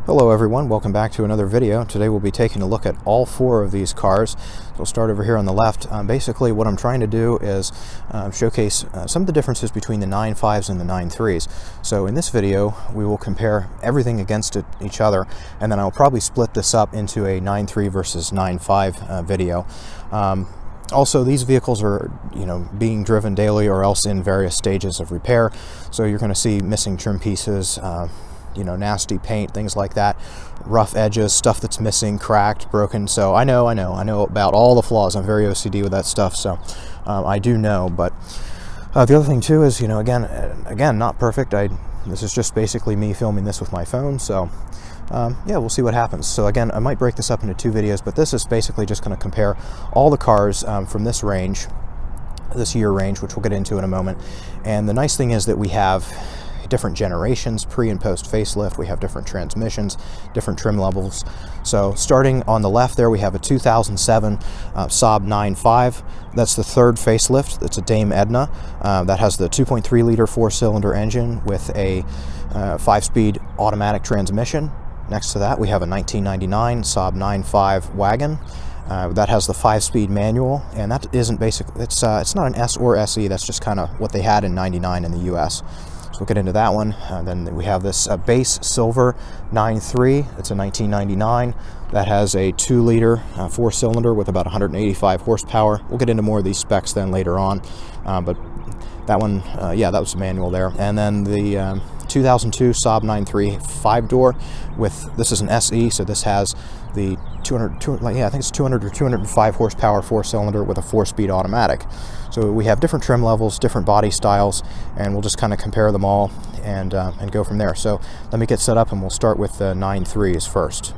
Hello everyone, welcome back to another video. Today we'll be taking a look at all four of these cars. So we'll start over here on the left. Basically what I'm trying to do is showcase some of the differences between the 9.5s and the 9.3s. So in this video we will compare everything against each other, and then I'll probably split this up into a 9.3 versus 9.5 video. Also, these vehicles are, being driven daily or else in various stages of repair. So you're going to see missing trim pieces, nasty paint, things like that, rough edges, stuff that's missing, cracked, broken. So I know about all the flaws. I'm very OCD with that stuff, so I do know. But the other thing too is, again, not perfect. This is just basically me filming this with my phone, so yeah, we'll see what happens. So again, I might break this up into two videos, but this is basically just going to compare all the cars from this range, this year range, which we'll get into in a moment. And the nice thing is that we have different generations, pre and post facelift. We have different transmissions, different trim levels. So starting on the left there, we have a 2007 SAAB 9.5. That's the third facelift. It's a Dame Edna. That has the 2.3 liter four-cylinder engine with a 5-speed automatic transmission. Next to that, we have a 1999 SAAB 9.5 Wagon. That has the 5-speed manual, and that isn't basically, it's not an S or SE. That's just kind of what they had in '99 in the US. So we'll get into that one. Then we have this base silver 9.3. It's a 1999. That has a 2-liter four-cylinder with about 185 horsepower. We'll get into more of these specs then later on. But that one, yeah, that was the manual there. And then the 2002 SAAB 9.3 5-door with, this is an SE, so this has the 200, I think it's 200 or 205 horsepower four-cylinder with a 4-speed automatic. So we have different trim levels, different body styles, and we'll just kind of compare them all and go from there. So let me get set up and we'll start with the 9.3s first.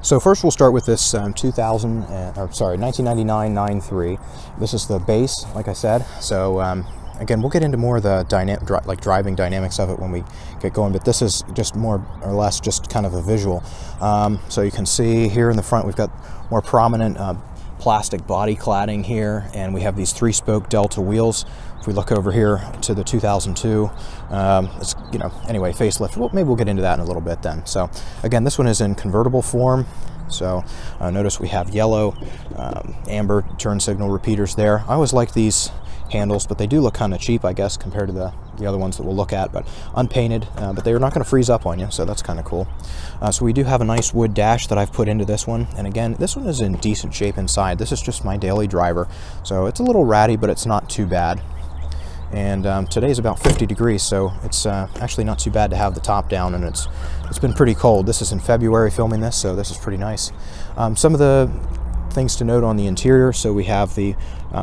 So first we'll start with this 1999 9.3. This is the base, like I said. So again, we'll get into more of the driving dynamics of it when we get going, but this is just more or less just kind of a visual. So you can see here in the front we've got more prominent plastic body cladding here, and we have these 3-spoke Delta wheels. If we look over here to the 2002, it's, anyway, facelift. Well, maybe we'll get into that in a little bit then. So again, this one is in convertible form. So notice we have yellow, amber turn signal repeaters there. I always like these handles, but they do look kind of cheap, I guess, compared to the other ones that we'll look at, but unpainted, but they're not going to freeze up on you, so that's kind of cool. So we do have a nice wood dash that I've put into this one, and again, this one is in decent shape inside. This is just my daily driver, so it's a little ratty, but it's not too bad. And today's about 50 degrees, so it's actually not too bad to have the top down, and it's been pretty cold. This is in February filming this, so this is pretty nice. Some of the things to note on the interior, so we have the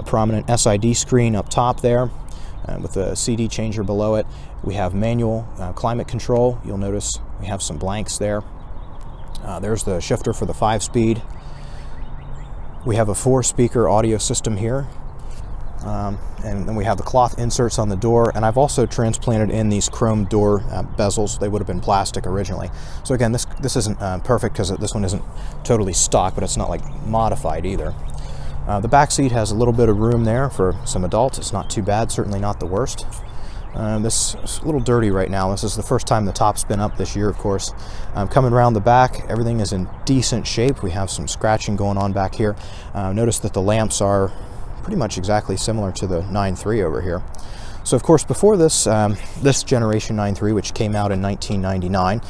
prominent SID screen up top there with the CD changer below it. We have manual climate control. You'll notice we have some blanks there. There's the shifter for the 5-speed. We have a 4-speaker audio system here. And then we have the cloth inserts on the door, and I've also transplanted in these chrome door bezels. They would have been plastic originally. So again, this isn't perfect because this one isn't totally stock, but it's not like modified either. The back seat has a little bit of room there for some adults. It's not too bad, certainly not the worst. This is a little dirty right now. This is the first time the top's been up this year, of course. Coming around the back, everything is in decent shape. We have some scratching going on back here. Notice that the lamps are pretty much exactly similar to the 9.3 over here. So of course, before this this generation 9.3, which came out in 1999,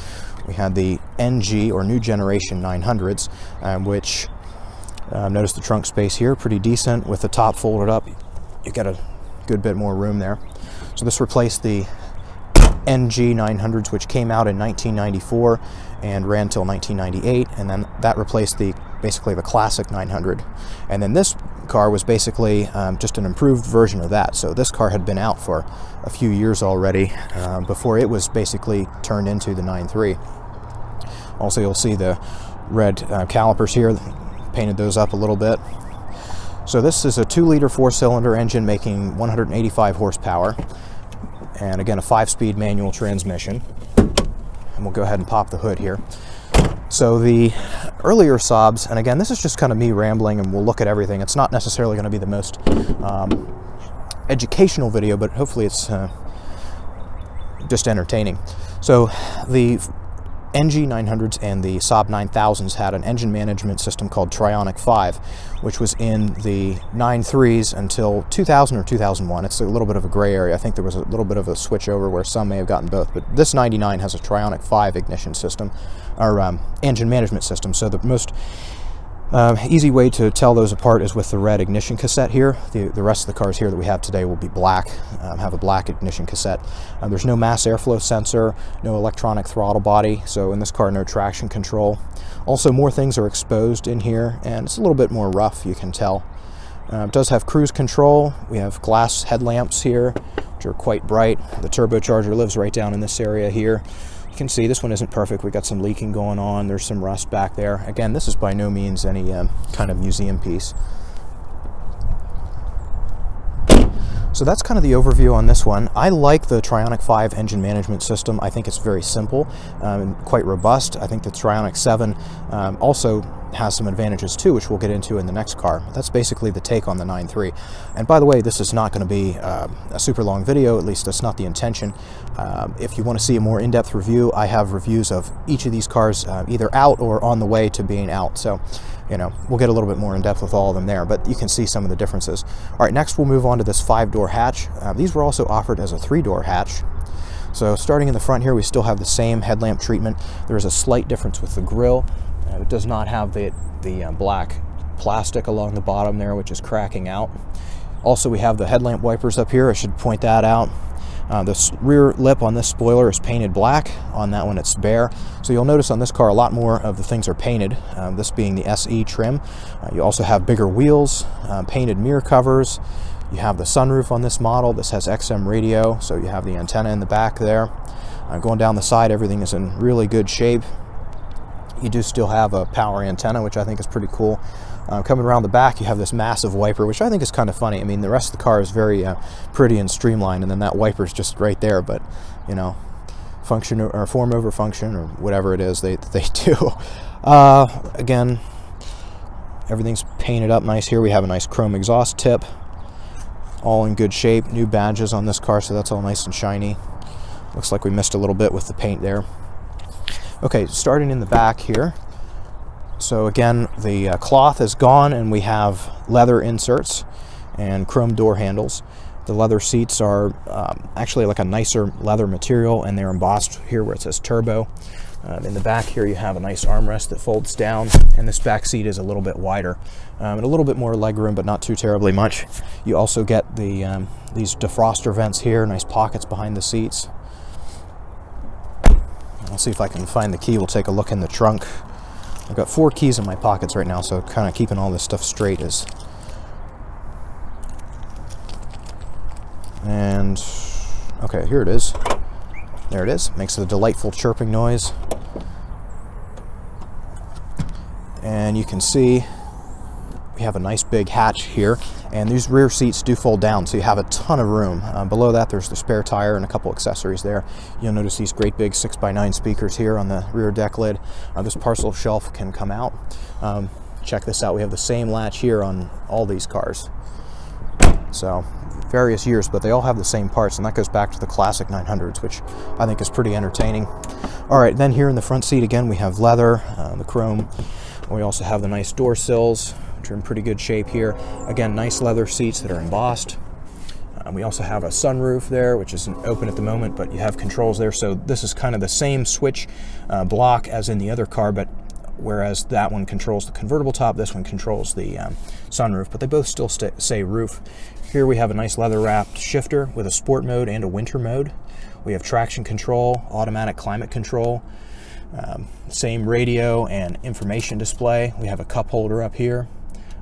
we had the NG or new generation 900s, which notice the trunk space here, pretty decent. With the top folded up, you get a good bit more room there. So this replaced the NG 900s, which came out in 1994 and ran till 1998, and then that replaced basically the classic 900. And then this car was basically just an improved version of that. So this car had been out for a few years already before it was basically turned into the 9.3. Also, you'll see the red calipers here, painted those up a little bit. So this is a 2-liter four-cylinder engine making 185 horsepower, and again a 5-speed manual transmission. And we'll go ahead and pop the hood here. So the earlier Saabs, and again, this is just kind of me rambling, and we'll look at everything. It's not necessarily going to be the most educational video, but hopefully it's just entertaining. So the NG 900s and the SAAB 9000s had an engine management system called Trionic 5, which was in the 93s until 2000 or 2001. It's a little bit of a gray area. I think there was a little bit of a switch over where some may have gotten both, but this 99 has a Trionic 5 ignition system, or engine management system. So the most easy way to tell those apart is with the red ignition cassette here. The rest of the cars here that we have today will be black, have a black ignition cassette. There's no mass airflow sensor, no electronic throttle body, so in this car no traction control. Also more things are exposed in here, and it's a little bit more rough, you can tell. It does have cruise control. We have glass headlamps here, which are quite bright. The turbocharger lives right down in this area here. You can see this one isn't perfect. We got some leaking going on. There's some rust back there. Again, this is by no means any kind of museum piece. So that's kind of the overview on this one. I like the Trionic 5 engine management system. I think it's very simple and quite robust. I think the Trionic 7 also has some advantages too, which we'll get into in the next car. That's basically the take on the 9.3. And by the way, this is not going to be a super long video, at least that's not the intention. If you want to see a more in-depth review, I have reviews of each of these cars either out or on the way to being out. So, you know, we'll get a little bit more in depth with all of them there, but you can see some of the differences. All right, next we'll move on to this 5-door hatch. These were also offered as a 3-door hatch. So starting in the front here, we still have the same headlamp treatment. There's a slight difference with the grille. It does not have the black plastic along the bottom there, which is cracking out. Also, we have the headlamp wipers up here. I should point that out. The rear lip on this spoiler is painted black. On that one, it's bare. So you'll notice on this car a lot more of the things are painted, this being the SE trim. You also have bigger wheels, painted mirror covers. You have the sunroof on this model. This has XM radio, so you have the antenna in the back there. Going down the side, everything is in really good shape. You do still have a power antenna, which I think is pretty cool. Coming around the back, you have this massive wiper, which I think is kind of funny. I mean, the rest of the car is very pretty and streamlined, and then that wiper is just right there, but, you know, function or form over function or whatever it is they do. Again, everything's painted up nice here. We have a nice chrome exhaust tip, all in good shape. New badges on this car, so that's all nice and shiny. Looks like we missed a little bit with the paint there. Okay, starting in the back here. So again, the cloth is gone and we have leather inserts and chrome door handles. The leather seats are actually like a nicer leather material, and they're embossed here where it says turbo. In the back here you have a nice armrest that folds down, and this back seat is a little bit wider. And a little bit more legroom, but not too terribly much. You also get the these defroster vents here, nice pockets behind the seats. I'll see if I can find the key. We'll take a look in the trunk. I've got 4 keys in my pockets right now, so kind of keeping all this stuff straight is... And, okay, here it is. There it is. Makes a delightful chirping noise. And you can see we have a nice big hatch here, and these rear seats do fold down, so you have a ton of room. Below that, there's the spare tire and a couple accessories there. You'll notice these great big 6x9 speakers here on the rear deck lid. This parcel shelf can come out. Check this out. We have the same latch here on all these cars. So, various years, but they all have the same parts, and that goes back to the classic 900s, which I think is pretty entertaining. All right, then here in the front seat, again, we have leather, the chrome. We also have the nice door sills, which are in pretty good shape here. Again, nice leather seats that are embossed. We also have a sunroof there, which isn't open at the moment, but you have controls there. So this is kind of the same switch block as in the other car, but whereas that one controls the convertible top, this one controls the sunroof, but they both still say roof. Here we have a nice leather-wrapped shifter with a sport mode and a winter mode. We have traction control, automatic climate control, same radio and information display. We have a cup holder up here.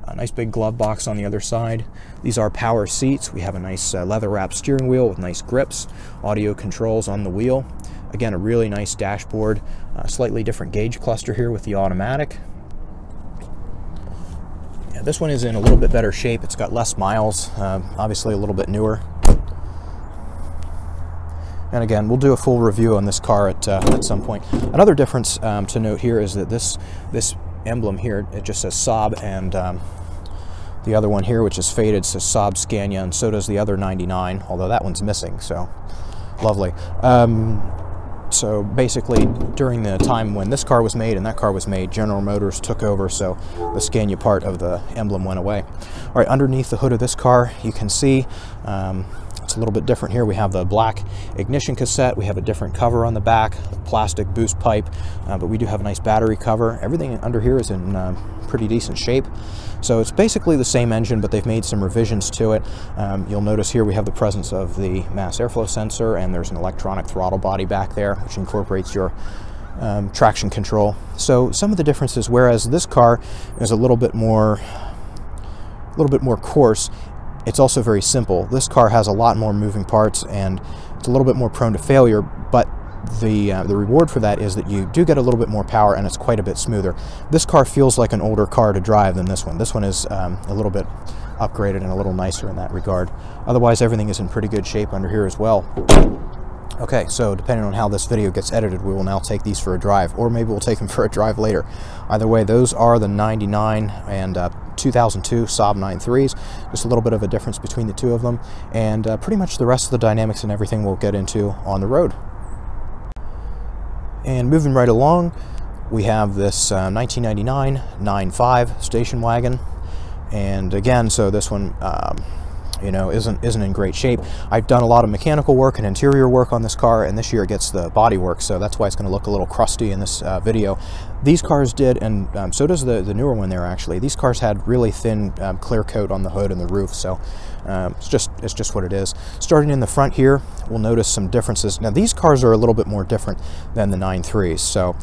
A nice big glove box on the other side. These are power seats. We have a nice leather-wrapped steering wheel with nice grips, audio controls on the wheel. Again, a really nice dashboard. Slightly different gauge cluster here with the automatic. Yeah, this one is in a little bit better shape. It's got less miles, obviously a little bit newer. And again, we'll do a full review on this car at some point. Another difference to note here is that this emblem here, it just says SAAB, and the other one here, which is faded, says SAAB Scania, and so does the other 99, although that one's missing. So Lovely. So basically, during the time when this car was made and that car was made, General Motors took over, so the Scania part of the emblem went away. All right, underneath the hood of this car, you can see it's a little bit different here. We have the black ignition cassette. We have a different cover on the back, plastic boost pipe, but we do have a nice battery cover. Everything under here is in pretty decent shape. So it's basically the same engine, but they've made some revisions to it. You'll notice here we have the presence of the mass airflow sensor, and there's an electronic throttle body back there, which incorporates your traction control. So some of the differences, whereas this car is a little bit more coarse, it's also very simple. This car has a lot more moving parts, and it's a little bit more prone to failure, but the reward for that is that you do get a little bit more power, and it's quite a bit smoother. This car feels like an older car to drive than this one. This one is a little bit upgraded and a little nicer in that regard. Otherwise, everything is in pretty good shape under here as well. Okay, so depending on how this video gets edited, we will now take these for a drive, or maybe we'll take them for a drive later. Either way, those are the 99 and 2002 SAAB 9.3s. Just a little bit of a difference between the two of them, and pretty much the rest of the dynamics and everything we'll get into on the road. And moving right along, we have this 1999 9.5 station wagon. And again, so this one you know, isn't in great shape. I've done a lot of mechanical work and interior work on this car, and this year it gets the body work, so that's why it's going to look a little crusty in this video. These cars did, and so does the newer one there actually. These cars had really thin clear coat on the hood and the roof, so it's just what it is. Starting in the front here, we'll notice some differences. Now these cars are a little bit more different than the 9.3s, so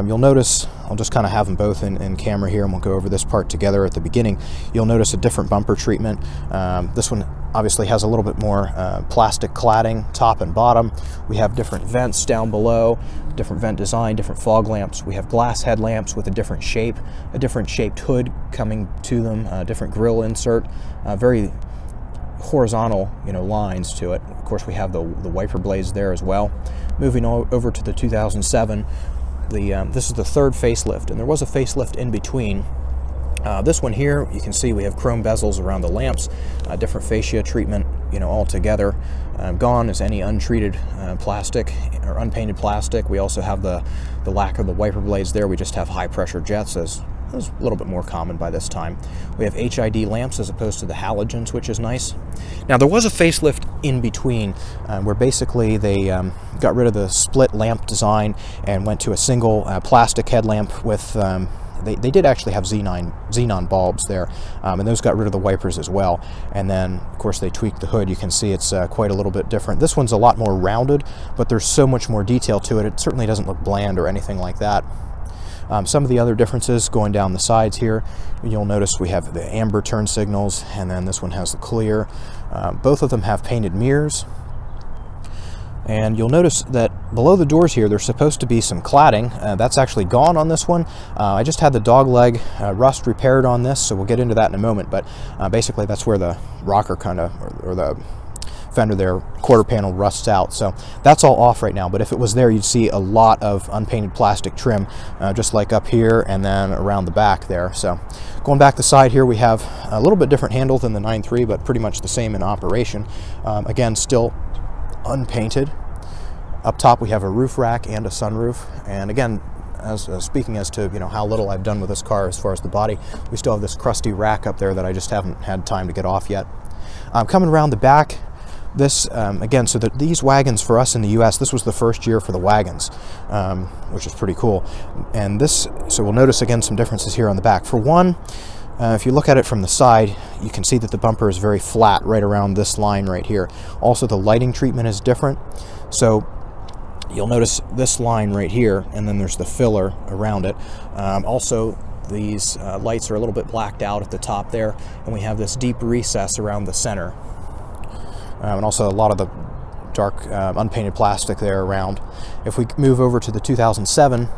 you'll notice, I'll just kind of have them both in camera here, and we'll go over this part together at the beginning. You'll notice a different bumper treatment. This one obviously has a little bit more plastic cladding top and bottom. We have different vents down below, different vent design, different fog lamps. We have glass headlamps with a different shape, a different shaped hood coming to them, different grille insert, very horizontal, you know, lines to it. Of course, we have the wiper blades there as well. Moving over to the 2007, this is the third facelift, and there was a facelift in between. This one here, you can see we have chrome bezels around the lamps, different fascia treatment, you know, all together. Gone is any untreated plastic or unpainted plastic. We also have the lack of the wiper blades there. We just have high pressure jets, as is a little bit more common by this time. We have HID lamps as opposed to the halogens, which is nice. Now there was a facelift in between where basically they got rid of the split lamp design and went to a single plastic headlamp with they did actually have xenon bulbs there, and those got rid of the wipers as well. And then, of course, they tweaked the hood. You can see it's quite a little bit different. This one's a lot more rounded, but there's so much more detail to it. It certainly doesn't look bland or anything like that. Some of the other differences going down the sides here, you'll notice we have the amber turn signals, and then this one has the clear. Both of them have painted mirrors. And you'll notice that below the doors here, there's supposed to be some cladding. That's actually gone on this one. I just had the dog leg rust repaired on this, so we'll get into that in a moment. But basically, that's where the rocker kind of, or the fender there, quarter panel rusts out. So that's all off right now. But if it was there, you'd see a lot of unpainted plastic trim, just like up here and then around the back there. So going back the side here, we have a little bit different handle than the 9.3, but pretty much the same in operation. Again, still unpainted. Up top we have a roof rack and a sunroof, and again, as speaking as to, you know, how little I've done with this car as far as the body, we still have this crusty rack up there that I just haven't had time to get off yet. Coming around the back, this again, so that these wagons for us in the US, this was the first year for the wagons, which is pretty cool. And this, so we'll notice again some differences here on the back. For one, if you look at it from the side, you can see that the bumper is very flat right around this line right here. Also, the lighting treatment is different. So you'll notice this line right here, and then there's the filler around it. Also, these lights are a little bit blacked out at the top there, and we have this deep recess around the center. And also a lot of the dark unpainted plastic there around. If we move over to the 2007,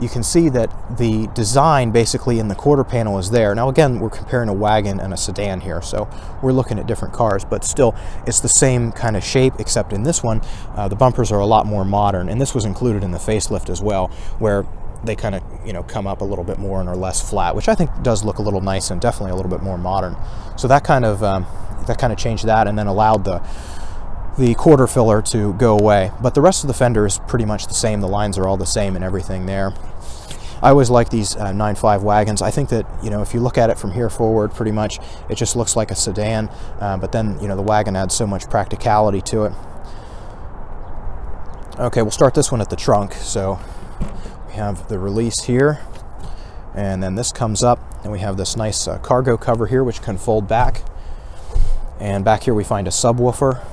you can see that the design basically in the quarter panel is there. Now again, we're comparing a wagon and a sedan here, so we're looking at different cars, but still it's the same kind of shape, except in this one, the bumpers are a lot more modern, and this was included in the facelift as well, where they kind of, you know, come up a little bit more and are less flat, which I think does look a little nice and definitely a little bit more modern. So that kind of changed that, and then allowed the the quarter filler to go away, but the rest of the fender is pretty much the same. The lines are all the same and everything there. I always like these 9.5 wagons. I think that, you know, if you look at it from here forward, pretty much it just looks like a sedan, but then, you know, the wagon adds so much practicality to it. Okay, we'll start this one at the trunk. So we have the release here, and then this comes up, and we have this nice cargo cover here which can fold back, and back here we find a subwoofer.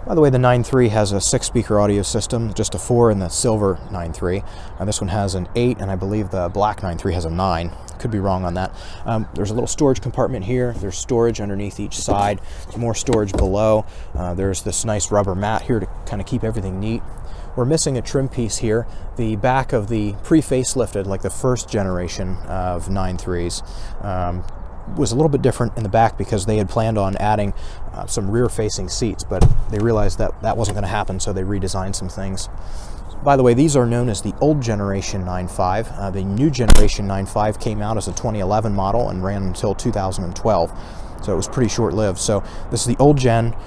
By the way, the 9.3 has a 6-speaker audio system, just a 4 in the silver 9.3. This one has an 8, and I believe the black 9.3 has a 9. Could be wrong on that. There's a little storage compartment here. There's storage underneath each side. There's more storage below. There's this nice rubber mat here to kind of keep everything neat. We're missing a trim piece here. The back of the pre-facelifted, like the first generation of 9.3s, was a little bit different in the back because they had planned on adding some rear-facing seats, but they realized that that wasn't going to happen, so they redesigned some things. By the way, these are known as the old generation 9.5. The new generation 9.5 came out as a 2011 model and ran until 2012, so it was pretty short-lived. So this is the old gen,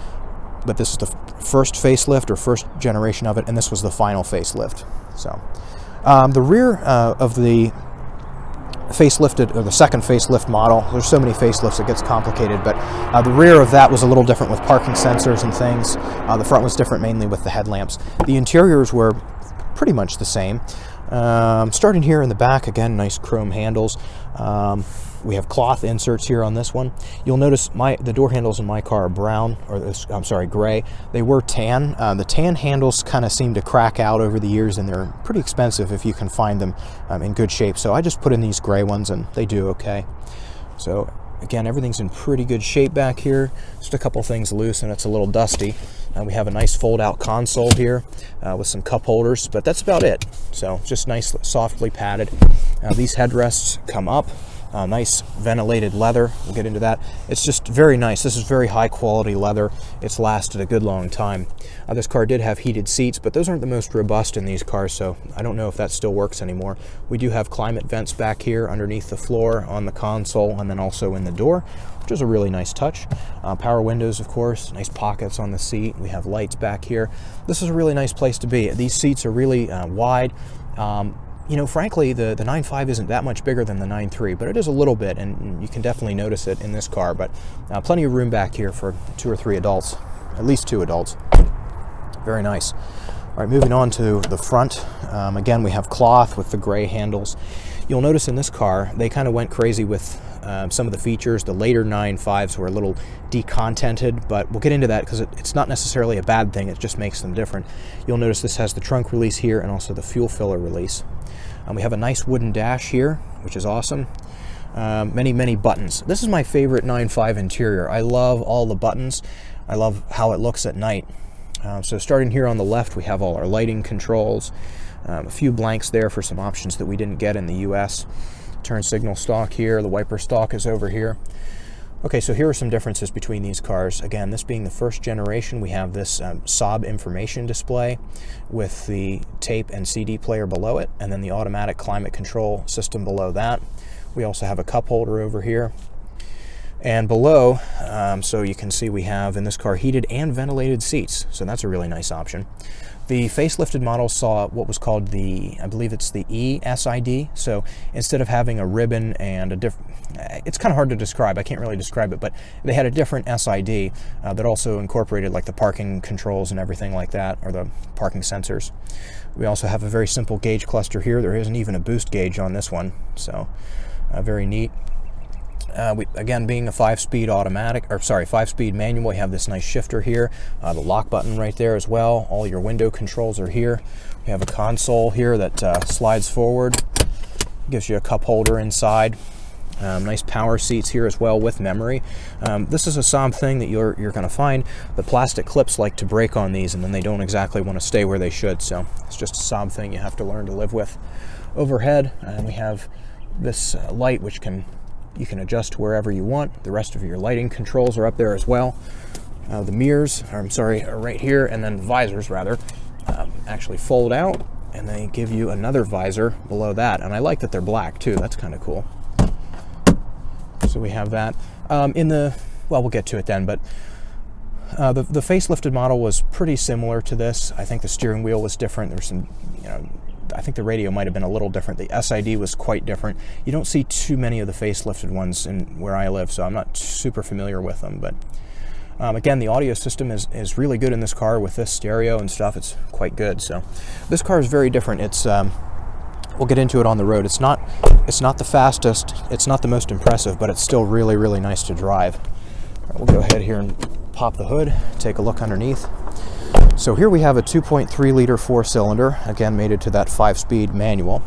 but this is the first facelift or first generation of it, and this was the final facelift. So the rear of the facelifted, or the second facelift model, there's so many facelifts it gets complicated, but the rear of that was a little different with parking sensors and things. The front was different mainly with the headlamps. The interiors were pretty much the same. Starting here in the back, again, nice chrome handles. We have cloth inserts here on this one. You'll notice the door handles in my car are brown, or I'm sorry, gray. They were tan. The tan handles kind of seem to crack out over the years, and they're pretty expensive if you can find them in good shape. So I just put in these gray ones, and they do okay. So again, everything's in pretty good shape back here. Just a couple things loose, and it's a little dusty. We have a nice fold-out console here with some cup holders, but that's about it. So just nice, softly padded. These headrests come up. Nice ventilated leather. We'll get into that. It's just very nice. This is very high quality leather. It's lasted a good long time. This car did have heated seats, but those aren't the most robust in these cars, so I don't know if that still works anymore. We do have climate vents back here underneath the floor, on the console, and then also in the door, which is a really nice touch. Power windows, of course, nice pockets on the seat. We have lights back here. This is a really nice place to be. These seats are really wide. You know, frankly, the 9.5 isn't that much bigger than the 9.3, but it is a little bit, and you can definitely notice it in this car. But plenty of room back here for 2 or 3 adults, at least 2 adults. Very nice. All right, moving on to the front. Again, we have cloth with the gray handles. You'll notice in this car, they kind of went crazy with some of the features. The later 9.5s were a little decontented, but we'll get into that because it's not necessarily a bad thing. It just makes them different. You'll notice this has the trunk release here and also the fuel filler release. We have a nice wooden dash here, which is awesome. Many buttons. This is my favorite 9.5 interior. I love all the buttons. I love how it looks at night. So starting here on the left, we have all our lighting controls. A few blanks there for some options that we didn't get in the US. Turn signal stalk here. The wiper stalk is over here. Okay, so here are some differences between these cars. Again, this being the first generation, we have this SAAB information display with the tape and CD player below it, and then the automatic climate control system below that. We also have a cup holder over here. And below, so you can see we have in this car heated and ventilated seats, so that's a really nice option. The facelifted model saw what was called the, I believe it's the E-SID, so instead of having a ribbon and a different, it's kind of hard to describe, I can't really describe it, but they had a different SID that also incorporated like the parking controls and everything like that, or the parking sensors. We also have a very simple gauge cluster here. There isn't even a boost gauge on this one, so very neat. Again, being a 5-speed automatic, or sorry, 5-speed manual, we have this nice shifter here, the lock button right there as well. All your window controls are here. We have a console here that slides forward, gives you a cup holder inside. Nice power seats here as well with memory. This is a SAAB thing that you're going to find. The plastic clips like to break on these, and then they don't exactly want to stay where they should. So it's just a SAAB thing you have to learn to live with. Overhead, we have this light which you can adjust wherever you want. The rest of your lighting controls are up there as well. The mirrors, are right here, and then visors rather, actually fold out, and they give you another visor below that. And I like that they're black too. That's kind of cool. So we have that. Well, we'll get to it then, but The facelifted model was pretty similar to this. I think the steering wheel was different. There's some, I think the radio might have been a little different. The SID was quite different. You don't see too many of the facelifted ones in where I live, so I'm not super familiar with them. But again, the audio system is really good in this car with this stereo and stuff. It's quite good. So this car is very different. It's we'll get into it on the road. It's not the fastest. It's not the most impressive, but it's still really, really nice to drive. All right, we'll go ahead here and pop the hood, take a look underneath. So here we have a 2.3 liter 4-cylinder, again mated to that 5-speed manual.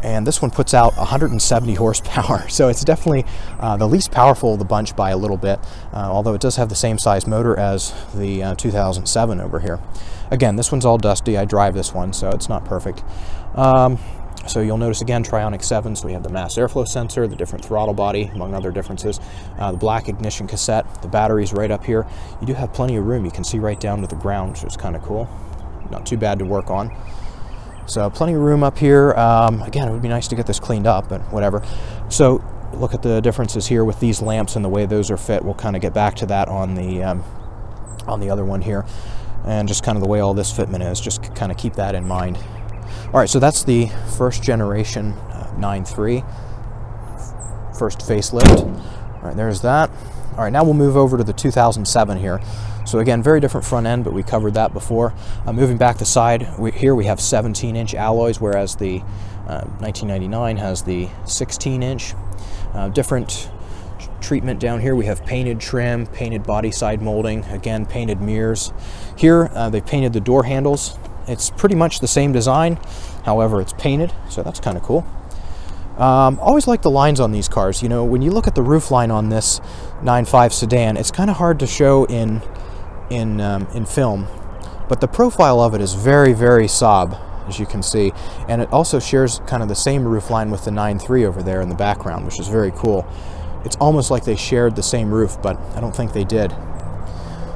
And this one puts out 170 horsepower, so it's definitely the least powerful of the bunch by a little bit, although it does have the same size motor as the 2007 over here. Again, this one's all dusty. I drive this one, so it's not perfect. So you'll notice again, Trionic 7, so we have the mass airflow sensor, the different throttle body, among other differences, the black ignition cassette, the batteries right up here. You do have plenty of room. You can see right down to the ground, which is kind of cool. Not too bad to work on. So plenty of room up here. Again, it would be nice to get this cleaned up, but whatever. So look at the differences here with these lamps and the way those are fit. We'll kind of get back to that on the other one here, and just kind of the way all this fitment is. Just kind of keep that in mind. All right, so that's the first generation 9.3, first facelift. All right, there's that. All right, now we'll move over to the 2007 here. So again, very different front end, but we covered that before. Moving back the side, here we have 17-inch alloys, whereas the 1999 has the 16-inch. Different treatment down here. We have painted trim, painted body side molding, again, painted mirrors. Here, they painted the door handles. It's pretty much the same design, however, it's painted, so that's kind of cool. Always like the lines on these cars. You know, when you look at the roof line on this 9.5 sedan, it's kind of hard to show in film, but the profile of it is very, very Saab, as you can see, and it also shares kind of the same roof line with the 9.3 over there in the background, which is very cool. It's almost like they shared the same roof, but I don't think they did.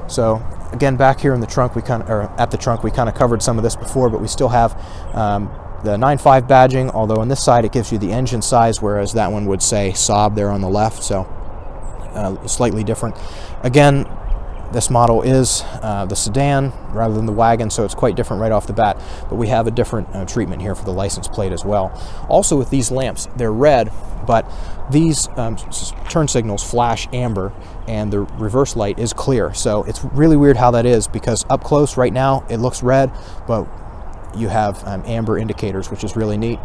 So again, back here in the trunk, at the trunk, we kind of covered some of this before, but we still have the 9.5 badging, although on this side it gives you the engine size, whereas that one would say Saab there on the left, so slightly different. Again, this model is the sedan rather than the wagon, so it's quite different right off the bat, but we have a different treatment here for the license plate as well. Also with these lamps, they're red, but these turn signals flash amber and the reverse light is clear. So it's really weird how that is, because up close right now it looks red, but you have amber indicators, which is really neat.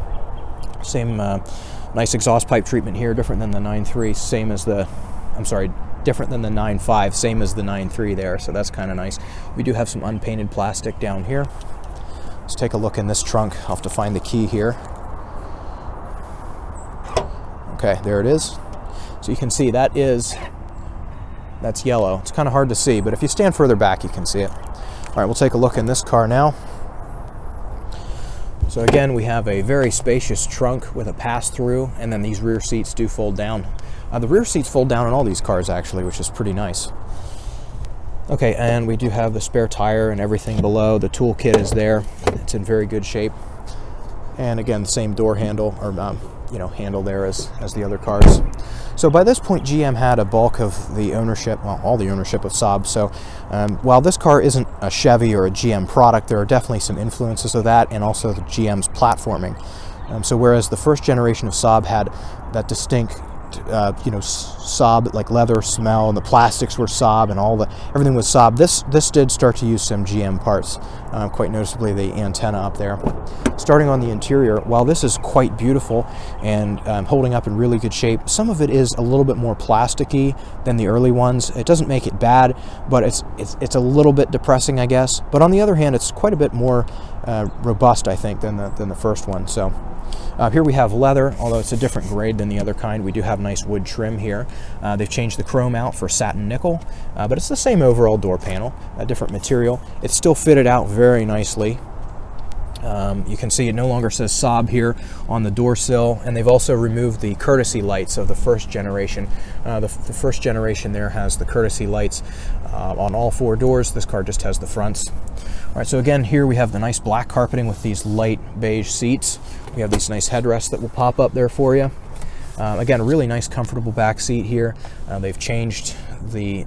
Same nice exhaust pipe treatment here, different than the 9.3, same as the, I'm sorry, different than the 9.5, same as the 9.3 there, so that's kind of nice. We do have some unpainted plastic down here. Let's take a look in this trunk. I'll have to find the key here. Okay, there it is. So you can see that's yellow. It's kind of hard to see, but if you stand further back, you can see it. All right, we'll take a look in this car now. So again, we have a very spacious trunk with a pass-through, and then these rear seats do fold down. The rear seats fold down in all these cars, actually, which is pretty nice. Okay, and we do have the spare tire and everything below. The toolkit is there. It's in very good shape. And again, the same door handle, or handle there as the other cars. So by this point, GM had a bulk of the ownership, well, all the ownership of Saab. So while this car isn't a Chevy or a GM product, there are definitely some influences of that, and also the GM's platforming. So whereas the first generation of Saab had that distinct Saab like leather smell, and the plastics were Saab, and everything was Saab, this did start to use some GM parts, quite noticeably the antenna up there. Starting on the interior, while this is quite beautiful and holding up in really good shape, some of it is a little bit more plasticky than the early ones. It doesn't make it bad, but it's a little bit depressing, I guess. But on the other hand, it's quite a bit more robust, I think, than the first one. So here we have leather, although it's a different grade than the other kind. We do have nice wood trim here. They've changed the chrome out for satin nickel, but it's the same overall door panel, a different material. It's still fitted out very nicely. You can see it no longer says Saab here on the door sill, and they've also removed the courtesy lights of the first generation. The first generation there has the courtesy lights on all four doors. This car just has the fronts. All right, so again, here we have the nice black carpeting with these light beige seats. We have these nice headrests that will pop up there for you. Again, a really nice, comfortable back seat here. They've changed the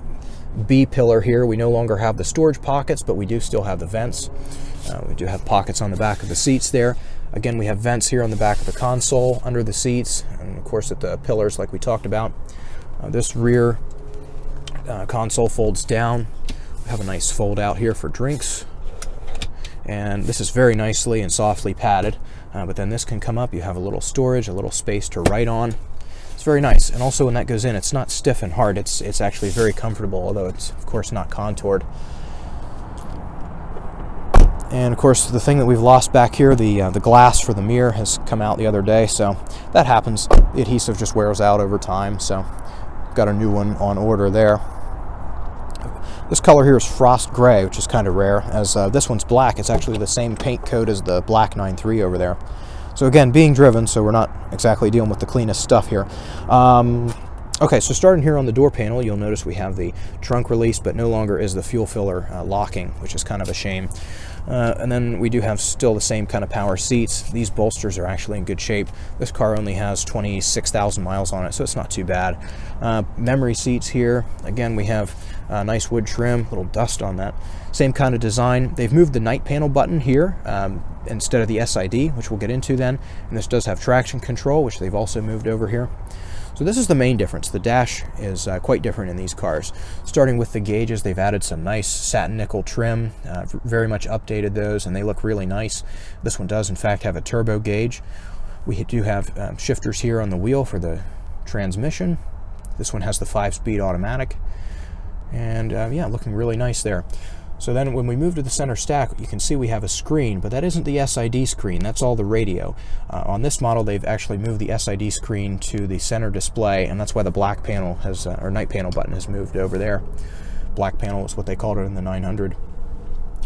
B pillar here. We no longer have the storage pockets, but we do still have the vents. We do have pockets on the back of the seats there. Again, we have vents here on the back of the console, under the seats, and of course at the pillars like we talked about. This rear console folds down. We have a nice fold out here for drinks. And this is very nicely and softly padded. But then this can come up. You have a little storage, a little space to write on. It's very nice. And also when that goes in, it's not stiff and hard. It's actually very comfortable, although it's of course not contoured. And of course, the thing that we've lost back here, the glass for the mirror has come out the other day, so that happens. The adhesive just wears out over time, so got a new one on order there. This color here is frost gray, which is kind of rare, as this one's black. It's actually the same paint coat as the black 9.3 over there. So again, being driven, so we're not exactly dealing with the cleanest stuff here. Okay, so starting here on the door panel, you'll notice we have the trunk release, but no longer is the fuel filler locking, which is kind of a shame. And then we do have still the same kind of power seats. These bolsters are actually in good shape. This car only has 26,000 miles on it, so it's not too bad. Memory seats here. Again, we have nice wood trim, little dust on that. Same kind of design. They've moved the night panel button here instead of the SID, which we'll get into then. And this does have traction control, which they've also moved over here. So this is the main difference. The dash is quite different in these cars. Starting with the gauges, they've added some nice satin nickel trim, very much updated those, and they look really nice. This one does in fact have a turbo gauge. We do have shifters here on the wheel for the transmission. This one has the 5-speed automatic, and yeah, looking really nice there. So then when we move to the center stack, you can see we have a screen, but that isn't the SID screen. That's all the radio. On this model, they've actually moved the SID screen to the center display, and that's why the black panel has, or night panel button has moved over there. Black panel is what they called it in the 900.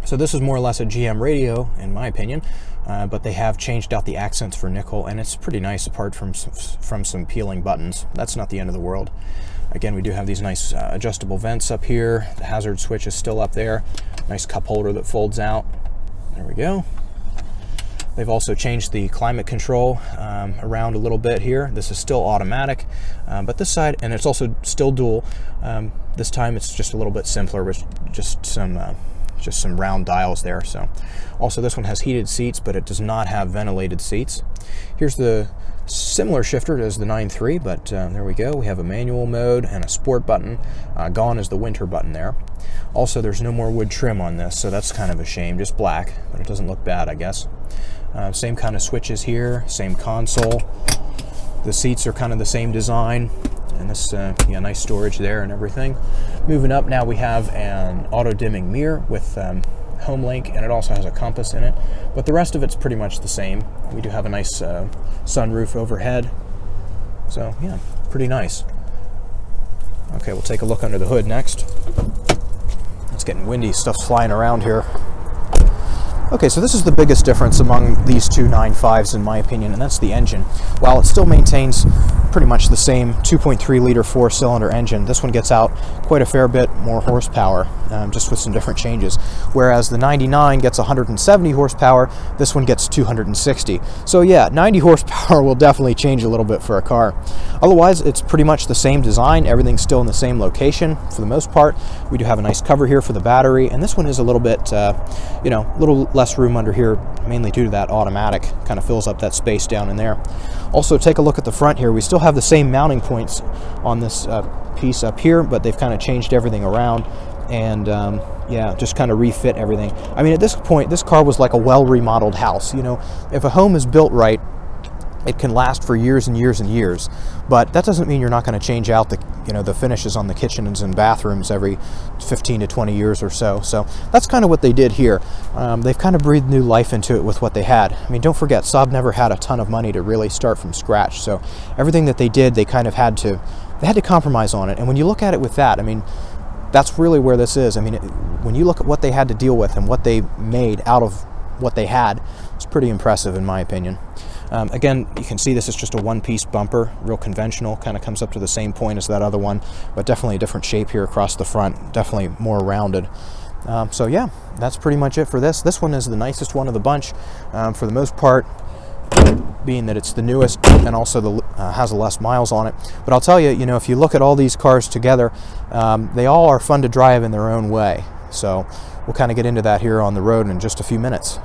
So this is more or less a GM radio, in my opinion, but they have changed out the accents for nickel, and it's pretty nice apart from some peeling buttons. That's not the end of the world. Again, we do have these nice adjustable vents up here. The hazard switch is still up there. Nice cup holder that folds out. There we go. They've also changed the climate control around a little bit here. This is still automatic, but this side, and it's also still dual. This time it's just a little bit simpler with just some round dials there. So also this one has heated seats, but it does not have ventilated seats. Here's the similar shifter as the 9.3, but there we go. We have a manual mode and a sport button. Gone is the winter button there. Also, there's no more wood trim on this, so that's kind of a shame. Just black, but it doesn't look bad, I guess. Same kind of switches here, same console. The seats are kind of the same design, and this yeah, nice storage there and everything. Moving up now, we have an auto-dimming mirror with home link, and it also has a compass in it, but the rest of it's pretty much the same. We do have a nice sunroof overhead, so yeah, pretty nice. Okay, we'll take a look under the hood next. It's getting windy, stuff's flying around here. Okay, so this is the biggest difference among these two 9.5s in my opinion, and that's the engine. While it still maintains pretty much the same 2.3 liter 4-cylinder engine, this one gets out quite a fair bit more horsepower, just with some different changes. Whereas the 99 gets 170 horsepower, this one gets 260. So yeah, 90 horsepower will definitely change a little bit for a car. Otherwise, it's pretty much the same design. Everything's still in the same location for the most part. We do have a nice cover here for the battery, and this one is a little bit, you know, a little less room under here, mainly due to that automatic. Kind of fills up that space down in there. Also, take a look at the front here. We still have the same mounting points on this piece up here, but they've kind of changed everything around, and yeah, just kind of refit everything. I mean, at this point, this car was like a well remodeled house. You know, if a home is built right, it can last for years and years and years, but that doesn't mean you're not going to change out the, you know, the finishes on the kitchens and bathrooms every 15 to 20 years or so. So that's kind of what they did here. They've kind of breathed new life into it with what they had. I mean, don't forget, SAAB never had a ton of money to really start from scratch, so everything that they did, they kind of had to compromise on it. And when you look at it with that, I mean, that's really where this is. I mean, when you look at what they had to deal with and what they made out of what they had, it's pretty impressive in my opinion. Again, you can see this is just a one-piece bumper, real conventional, kind of comes up to the same point as that other one, but definitely a different shape here across the front, definitely more rounded. So yeah, that's pretty much it for this. This one is the nicest one of the bunch. For the most part, being that it's the newest and also the has the less miles on it. But I'll tell you, you know, if you look at all these cars together, they all are fun to drive in their own way. So we'll kind of get into that here on the road in just a few minutes.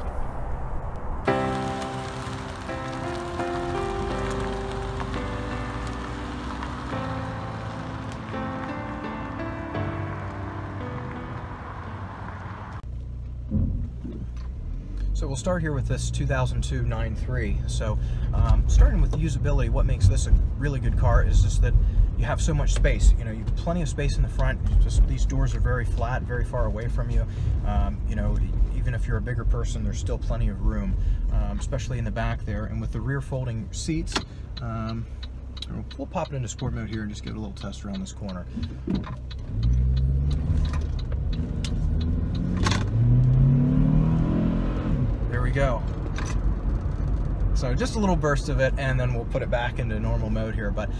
So we'll start here with this 2002 9.3. So starting with usability, what makes this a really good car is just that you have so much space. You know, you have plenty of space in the front. Just these doors are very flat, very far away from you. You know, even if you're a bigger person, there's still plenty of room, especially in the back there. And with the rear folding seats, we'll pop it into sport mode here and just give it a little test around this corner. There we go. So just a little burst of it, and then we'll put it back into normal mode here. But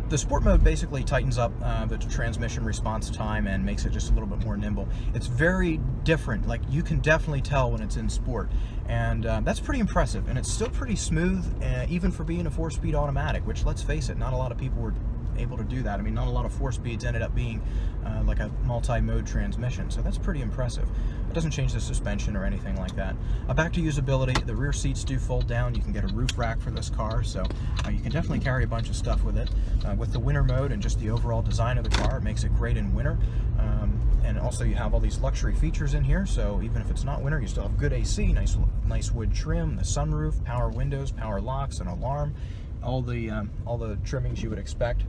the sport mode basically tightens up the transmission response time and makes it just a little bit more nimble. It's very different. Like, you can definitely tell when it's in sport, and that's pretty impressive. And it's still pretty smooth, even for being a 4-speed automatic, which, let's face it, not a lot of people were able to do that. I mean, not a lot of 4-speeds ended up being like a multi-mode transmission, so that's pretty impressive. It doesn't change the suspension or anything like that. Back to usability, the rear seats do fold down. You can get a roof rack for this car, so you can definitely carry a bunch of stuff with it. With the winter mode and just the overall design of the car, it makes it great in winter. And also you have all these luxury features in here, so even if it's not winter, you still have good AC, nice wood trim, the sunroof, power windows, power locks, an alarm, all the trimmings you would expect.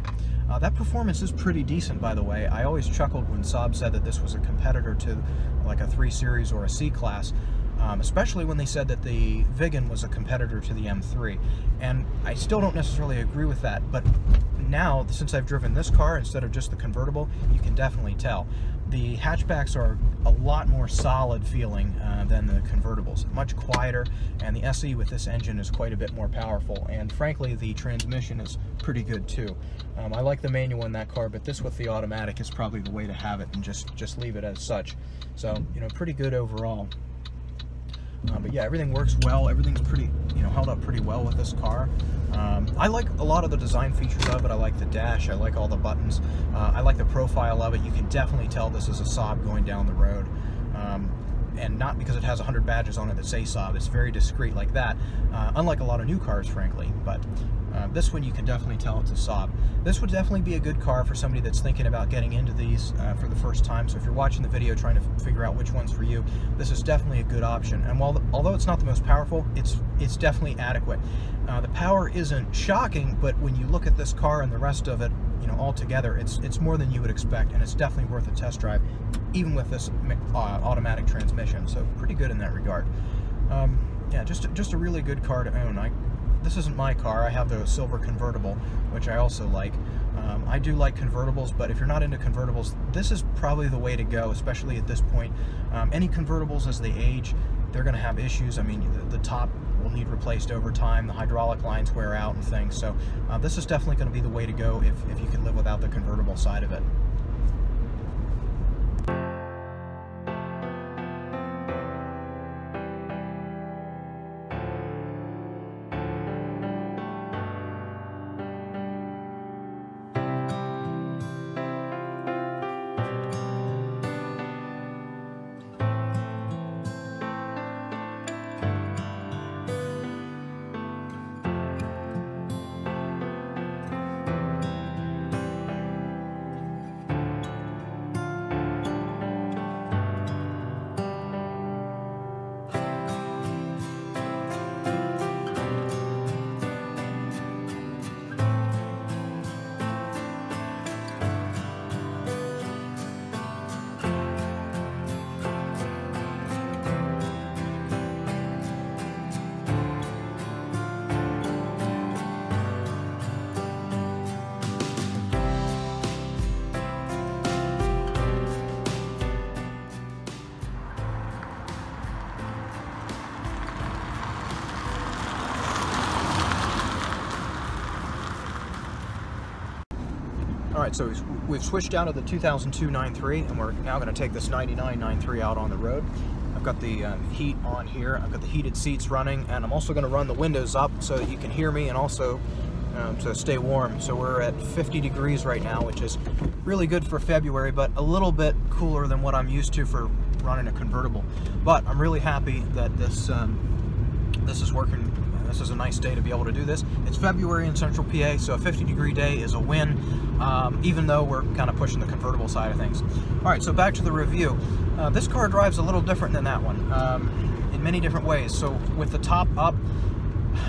That performance is pretty decent, by the way. I always chuckled when SAAB said that this was a competitor to like a 3 Series or a C-Class, especially when they said that the Wagon was a competitor to the M3. And I still don't necessarily agree with that, but now, since I've driven this car instead of just the convertible, you can definitely tell. The hatchbacks are a lot more solid feeling than the convertibles, much quieter, and the SE with this engine is quite a bit more powerful, and frankly the transmission is pretty good too. I like the manual in that car, but this with the automatic is probably the way to have it, and just leave it as such. So, you know, pretty good overall. But yeah, everything works well. Everything's pretty, you know, held up pretty well with this car. I like a lot of the design features of it. I like the dash. I like all the buttons. I like the profile of it. You can definitely tell this is a SAAB going down the road. And not because it has 100 badges on it that say SAAB. It's very discreet like that, unlike a lot of new cars, frankly. But this one you can definitely tell it's a SAAB. This would definitely be a good car for somebody that's thinking about getting into these for the first time. So if you're watching the video trying to figure out which one's for you, this is definitely a good option. And although it's not the most powerful, it's definitely adequate. The power isn't shocking, but when you look at this car and the rest of it, you know, all together, it's more than you would expect, and it's definitely worth a test drive, even with this automatic transmission. So pretty good in that regard. Yeah, just a really good car to own. This isn't my car. I have the silver convertible, which I also like. I do like convertibles, but if you're not into convertibles, this is probably the way to go, especially at this point. Any convertibles, as they age, they're going to have issues. I mean, the top will need replaced over time, the hydraulic lines wear out and things, so this is definitely going to be the way to go if you can live without the convertible side of it. Alright, so we've switched down to the 2002 9.3, and we're now going to take this 99 9.3 out on the road. I've got the heat on here. I've got the heated seats running, and I'm also going to run the windows up so that you can hear me and also to stay warm. So we're at 50 degrees right now, which is really good for February, but a little bit cooler than what I'm used to for running a convertible. But I'm really happy that this is working. This is a nice day to be able to do this. It's February in Central PA, so a 50-degree day is a win, even though we're kind of pushing the convertible side of things. All right, so back to the review. This car drives a little different than that one in many different ways. So with the top up,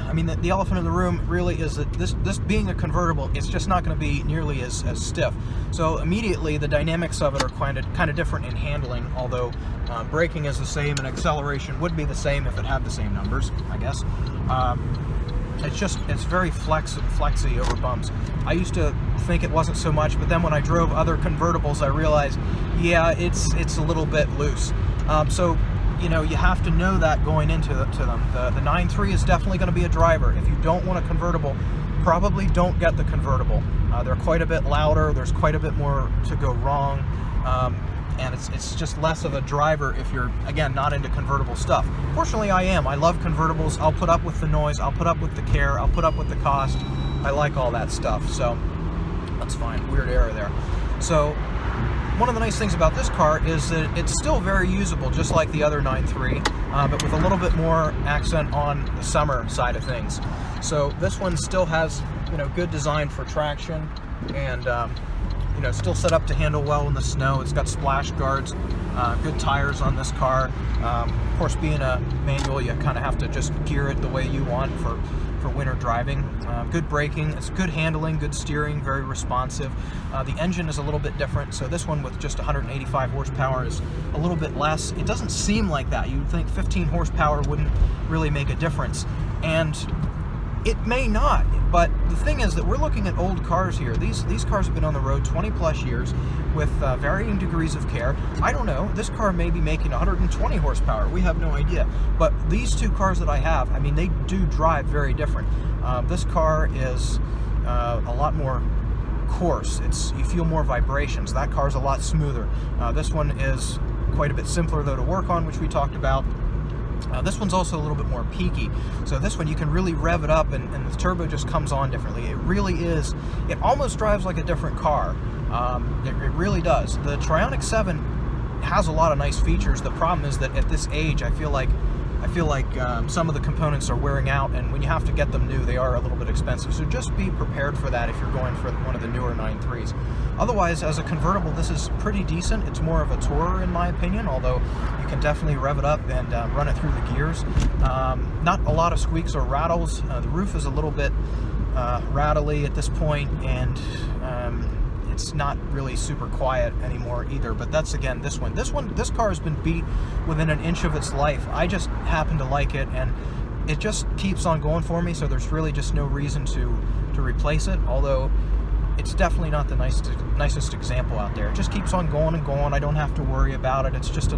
I mean, the elephant in the room really is that this being a convertible, it's just not going to be nearly as stiff. So immediately the dynamics of it are kind of different in handling, although braking is the same and acceleration would be the same if it had the same numbers, I guess. It's very flexy over bumps. I used to think it wasn't so much, but then when I drove other convertibles, I realized, yeah, it's a little bit loose. So, you know, you have to know that going into them. The 9.3 is definitely going to be a driver. If you don't want a convertible, probably don't get the convertible. They're quite a bit louder. There's quite a bit more to go wrong. And it's just less of a driver if you're, again, not into convertible stuff. Fortunately, I am. I love convertibles. I'll put up with the noise. I'll put up with the care. I'll put up with the cost. I like all that stuff, so that's fine. Weird error there. So one of the nice things about this car is that it's still very usable, just like the other 9.3, but with a little bit more accent on the summer side of things. So this one still has, you know, good design for traction, and you know, still set up to handle well in the snow. It's got splash guards, good tires on this car. Of course, being a manual, you kind of have to just gear it the way you want for winter driving. Good braking, it's good handling, good steering, very responsive. The engine is a little bit different, so this one with just 185 horsepower is a little bit less. It doesn't seem like that. You'd think 15 horsepower wouldn't really make a difference, and it may not, but the thing is that we're looking at old cars here. These cars have been on the road 20 plus years with varying degrees of care. I don't know, this car may be making 120 horsepower. We have no idea. But these two cars that I have, I mean, they do drive very different. This car is a lot more coarse. You feel more vibrations. That car's a lot smoother. This one is quite a bit simpler though to work on, which we talked about. This one's also a little bit more peaky, so this one you can really rev it up and the turbo just comes on differently. It really is, it almost drives like a different car. It really does. The Trionic 7 has a lot of nice features. The problem is that at this age I feel like some of the components are wearing out, and when you have to get them new, they are a little bit expensive. So just be prepared for that if you're going for one of the newer 9.3s. Otherwise, as a convertible, this is pretty decent. It's more of a tourer in my opinion, although you can definitely rev it up and run it through the gears. Not a lot of squeaks or rattles. The roof is a little bit rattly at this point, and it's not really super quiet anymore either. But that's, again, this car has been beat within an inch of its life. I just happen to like it, and it just keeps on going for me, so there's really just no reason to replace it, although it's definitely not the nicest example out there. It just keeps on going and going. I don't have to worry about it. It's just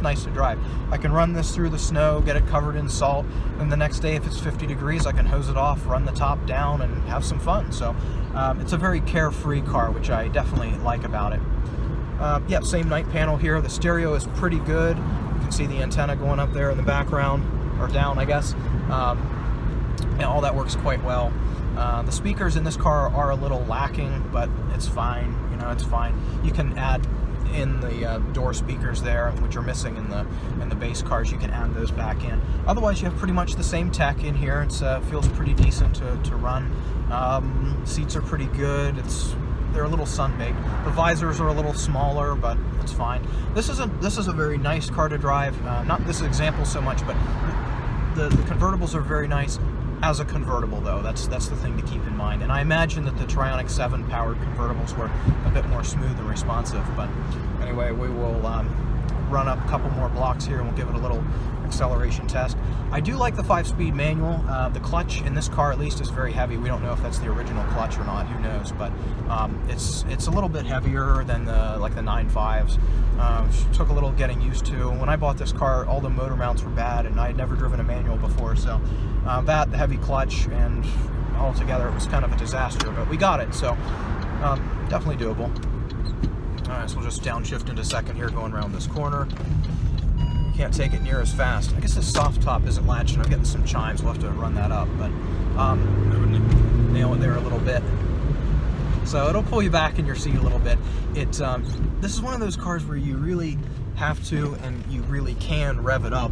nice to drive. I can run this through the snow, get it covered in salt, and the next day if it's 50 degrees I can hose it off, run the top down, and have some fun. So it's a very carefree car, which I definitely like about it. Yeah, same night panel here. The stereo is pretty good. You can see the antenna going up there in the background, or down, I guess. And all that works quite well. The speakers in this car are a little lacking, but it's fine. You know, it's fine. You can add in the door speakers there, which are missing in the base cars. You can add those back in. Otherwise, you have pretty much the same tech in here. It feels pretty decent to run. Seats are pretty good. They're a little sun-baked. The visors are a little smaller, but it's fine. This is a very nice car to drive. Not this example so much, but the convertibles are very nice. As a convertible, though, that's the thing to keep in mind. And I imagine that the Trionic 7 powered convertibles were a bit more smooth and responsive. But anyway, we will run up a couple more blocks here and we'll give it a little acceleration test. I do like the 5-speed manual. The clutch in this car, at least, is very heavy. We don't know if that's the original clutch or not. Who knows? But it's a little bit heavier than the 9.5s. Took a little getting used to. When I bought this car, all the motor mounts were bad, and I had never driven a manual before. So the heavy clutch, and altogether it was kind of a disaster. But we got it, so definitely doable. All right, so we'll just downshift into second here, going around this corner. can't take it near as fast. I guess the soft top isn't latching. I'm getting some chimes. We'll have to run that up, but nail it there a little bit. So it'll pull you back in your seat a little bit. This is one of those cars where you really have to and you really can rev it up.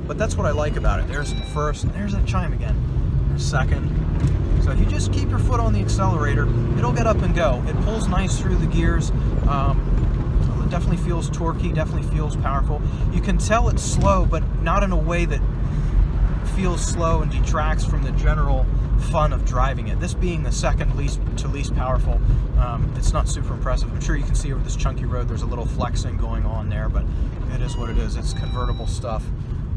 But that's what I like about it. There's first, there's that chime again. There's second. So if you just keep your foot on the accelerator, it'll get up and go. It pulls nice through the gears. It definitely feels torquey, definitely feels powerful. You can tell it's slow, but not in a way that feels slow and detracts from the general fun of driving it. This being the second least powerful, it's not super impressive. I'm sure you can see over this chunky road there's a little flexing going on there, but it is what it is. It's convertible stuff.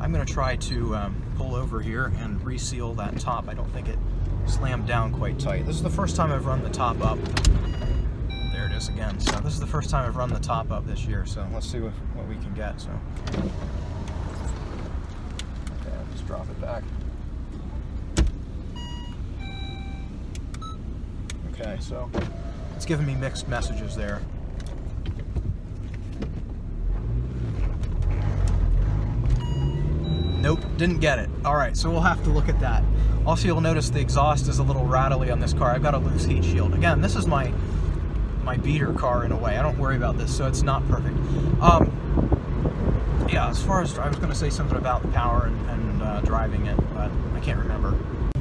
I'm going to try to pull over here and reseal that top. I don't think it slammed down quite tight. This is the first time I've run the top up. There it is again. So this is the first time I've run the top up this year, so let's see what we can get. So okay, I'll just drop it back. Okay, so it's giving me mixed messages there. Nope, didn't get it. All right, so we'll have to look at that. Also, you'll notice the exhaust is a little rattly on this car. I've got a loose heat shield. Again, this is my beater car in a way. I don't worry about this, so it's not perfect. Yeah, as far as I was going to say something about the power and driving it, but I can't remember.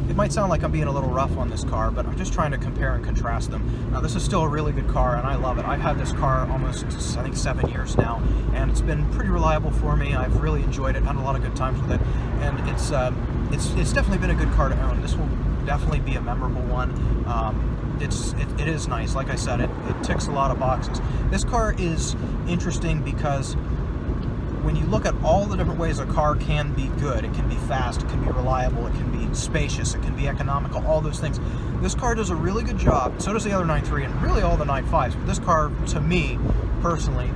It might sound like I'm being a little rough on this car, but I'm just trying to compare and contrast them. Now, this is still a really good car, and I love it. I've had this car almost, I think, 7 years now, and it's been pretty reliable for me. I've really enjoyed it, had a lot of good times with it, and it's definitely been a good car to own. This will definitely be a memorable one. It is nice. Like I said, it ticks a lot of boxes. This car is interesting because when you look at all the different ways a car can be good, it can be fast, it can be reliable, it can be spacious, it can be economical, all those things. This car does a really good job. So does the other 9.3 and really all the 9.5s. But this car, to me, personally,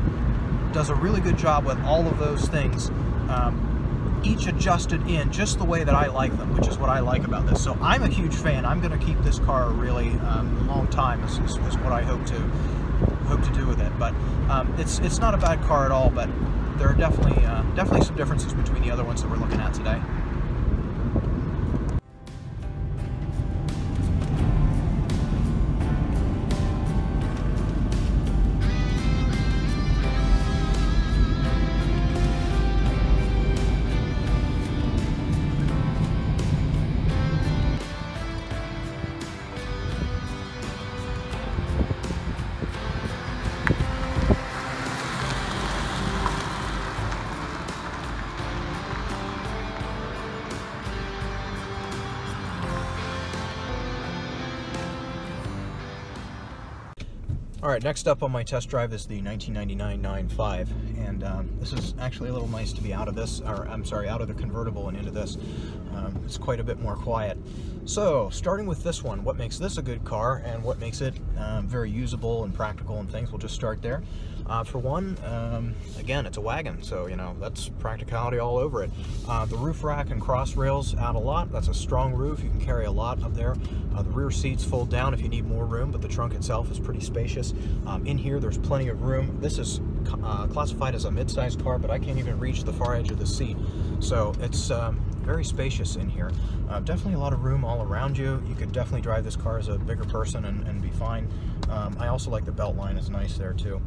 does a really good job with all of those things, each adjusted in just the way that I like them, which is what I like about this. So I'm a huge fan. I'm going to keep this car a really long time, is what I hope to do with it. But it's not a bad car at all, but there are definitely some differences between the other ones that we're looking at today. Alright, next up on my test drive is the 1999 9.5, and this is actually a little nice to be out of this, or I'm sorry, out of the convertible and into this. It's quite a bit more quiet. So, starting with this one, what makes this a good car and what makes it very usable and practical and things, we'll just start there. For one, again, it's a wagon, so, you know, that's practicality all over it. The roof rack and cross rails add a lot. That's a strong roof. You can carry a lot up there. The rear seats fold down if you need more room, but the trunk itself is pretty spacious. In here, there's plenty of room. This is classified as a mid-sized car, but I can't even reach the far edge of the seat. So it's very spacious in here. Definitely a lot of room all around you. You could definitely drive this car as a bigger person and be fine. I also like the belt line, is nice there too.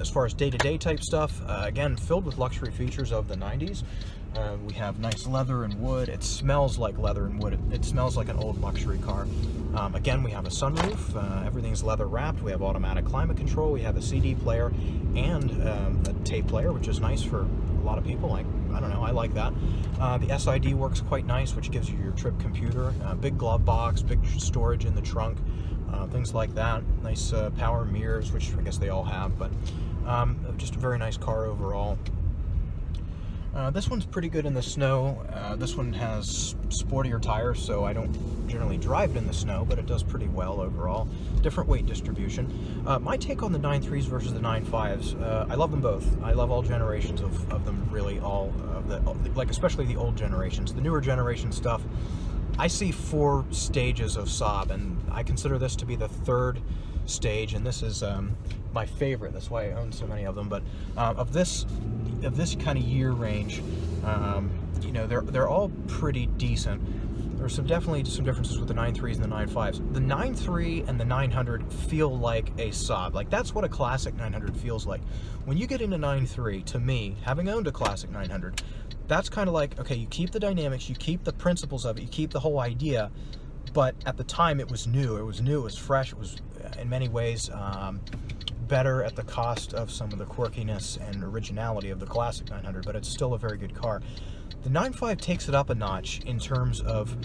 As far as day-to-day type stuff, again, filled with luxury features of the 90s. We have nice leather and wood. It smells like leather and wood. It smells like an old luxury car. Again, we have a sunroof. Everything's leather wrapped. We have automatic climate control. We have a CD player and a tape player, which is nice for a lot of people. I don't know, I like that. The SID works quite nice, which gives you your trip computer. Big glove box, big storage in the trunk, things like that. Nice power mirrors, which I guess they all have, but just a very nice car overall. This one's pretty good in the snow. This one has sportier tires, so I don't generally drive it in the snow, but it does pretty well overall. Different weight distribution. My take on the 9.3s versus the 9.5s, I love them both. I love all generations of them, really, all of the, like especially the old generations. The newer generation stuff, I see 4 stages of SAAB, and I consider this to be the third stage, and this is my favorite. That's why I own so many of them. But of this kind of year range, you know, they're all pretty decent. There's definitely some differences with the 9.3s and the 9.5s. The 9.3 and the 900 feel like a Saab. Like, that's what a classic 900 feels like. When you get into 9.3, to me, having owned a classic 900, that's kind of like, okay, you keep the dynamics, you keep the principles of it, you keep the whole idea, but at the time it was new. It was new, it was fresh, it was in many ways better at the cost of some of the quirkiness and originality of the classic 900, but it's still a very good car. The 9.5 takes it up a notch in terms of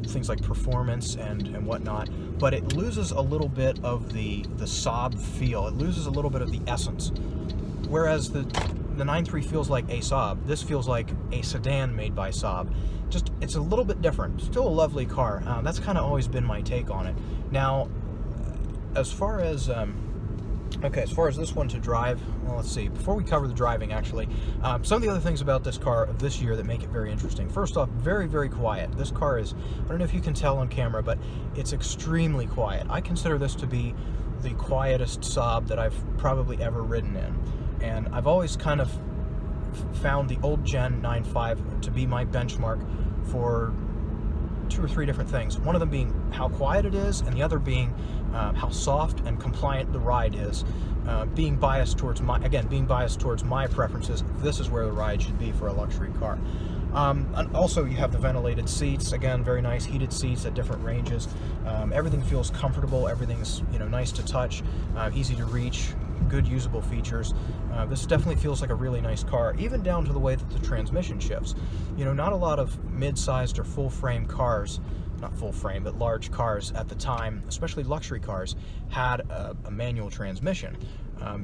things like performance and whatnot, but it loses a little bit of the Saab feel. It loses a little bit of the essence. Whereas the 9.3 feels like a Saab, this feels like a sedan made by Saab. Just, it's a little bit different. Still a lovely car. That's kind of always been my take on it. Now, as far as okay, as far as this one to drive, well, let's see. Before we cover the driving, actually, some of the other things about this car of this year that make it very interesting. First off, very, very quiet. This car is, I don't know if you can tell on camera, but it's extremely quiet. I consider this to be the quietest Saab that I've probably ever ridden in. And I've always kind of found the old gen 9.5 to be my benchmark for 2 or 3 different things. One of them being how quiet it is, and the other being how soft and compliant the ride is. Being biased towards my preferences, this is where the ride should be for a luxury car. And also, you have the ventilated seats. Again, very nice heated seats at different ranges. Everything feels comfortable. Everything's, you know, nice to touch, easy to reach, good usable features. This definitely feels like a really nice car, even down to the way that the transmission shifts. You know, not a lot of mid-sized or full-frame cars, not full-frame, but large cars at the time, especially luxury cars, had a manual transmission.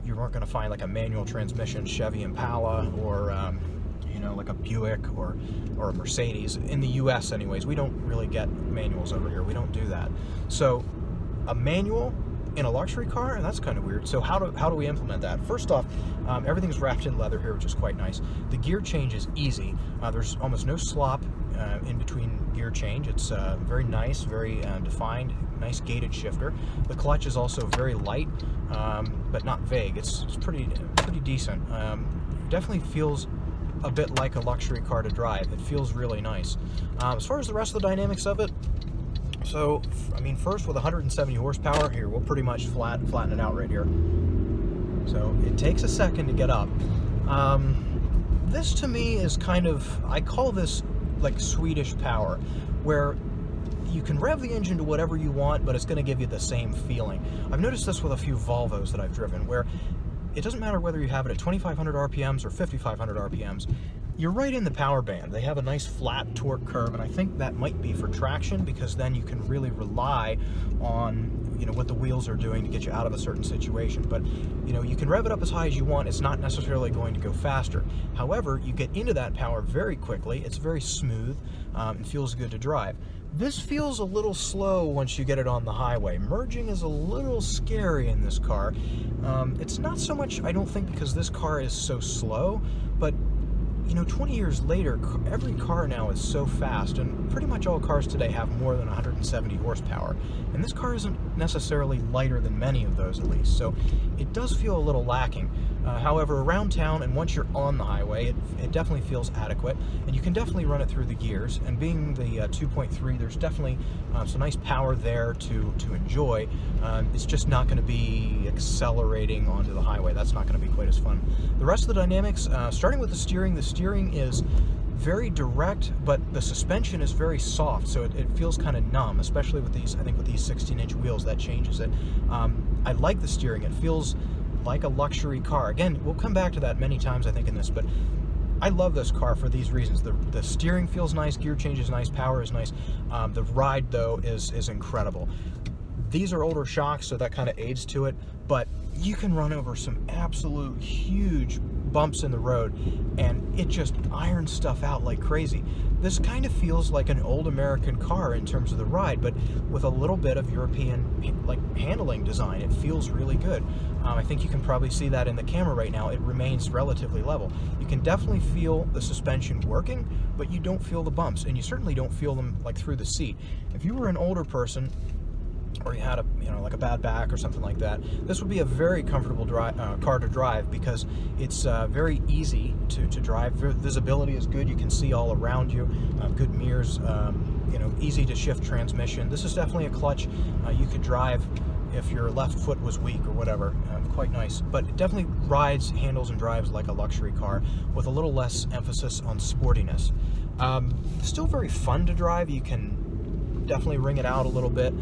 You weren't going to find like a manual transmission Chevy Impala or you know, like a Buick or a Mercedes. In the US anyways, we don't really get manuals over here. We don't do that. So a manual in a luxury car, and that's kind of weird. So how do we implement that? First off, everything's wrapped in leather here, which is quite nice. The gear change is easy. There's almost no slop in between gear change. It's very nice, very defined, nice gated shifter. The clutch is also very light, but not vague. It's pretty decent. Definitely feels a bit like a luxury car to drive. It feels really nice. As far as the rest of the dynamics of it, so, I mean, first with 170 horsepower, here, we'll pretty much flatten it out right here. So, it takes a second to get up. This to me is kind of, I call this like Swedish power, where you can rev the engine to whatever you want, but it's going to give you the same feeling. I've noticed this with a few Volvos that I've driven, where it doesn't matter whether you have it at 2,500 RPMs or 5,500 RPMs, you're right in the power band. They have a nice flat torque curve, and I think that might be for traction, because then you can really rely on, you know, what the wheels are doing to get you out of a certain situation. But, you know, you can rev it up as high as you want. It's not necessarily going to go faster. However, you get into that power very quickly. It's very smooth. It feels good to drive. This feels a little slow once you get it on the highway. Merging is a little scary in this car. It's not so much, I don't think, because this car is so slow, but you know, 20 years later, every car now is so fast, and pretty much all cars today have more than 170 horsepower. And this car isn't necessarily lighter than many of those, at least. So it does feel a little lacking. However, around town and once you're on the highway, it definitely feels adequate, and you can definitely run it through the gears. And being the 2.3, there's definitely some nice power there to enjoy. It's just not going to be accelerating onto the highway. That's not going to be quite as fun. The rest of the dynamics, starting with the steering is very direct, but the suspension is very soft, so it feels kind of numb, especially with these, I think with these 16-inch wheels, that changes it. I like the steering. It feels like a luxury car. Again, we'll come back to that many times, I think, in this, but I love this car for these reasons. The steering feels nice, gear change is nice, power is nice. The ride, though, is incredible. These are older shocks, so that kind of aids to it, but you can run over some absolute huge bumps in the road, and it just irons stuff out like crazy. This kind of feels like an old American car in terms of the ride, but with a little bit of European like handling design. It feels really good. I think you can probably see that in the camera right now. It remains relatively level. You can definitely feel the suspension working, but you don't feel the bumps, and you certainly don't feel them like through the seat. If you were an older person, or you had a, you know, like a bad back or something like that, this would be a very comfortable car to drive, because it's very easy to drive. Visibility is good. You can see all around you. Good mirrors. You know, easy to shift transmission. This is definitely a clutch you could drive if your left foot was weak or whatever. Quite nice, but it definitely rides, handles, and drives like a luxury car with a little less emphasis on sportiness. Still very fun to drive. You can definitely ring it out a little bit.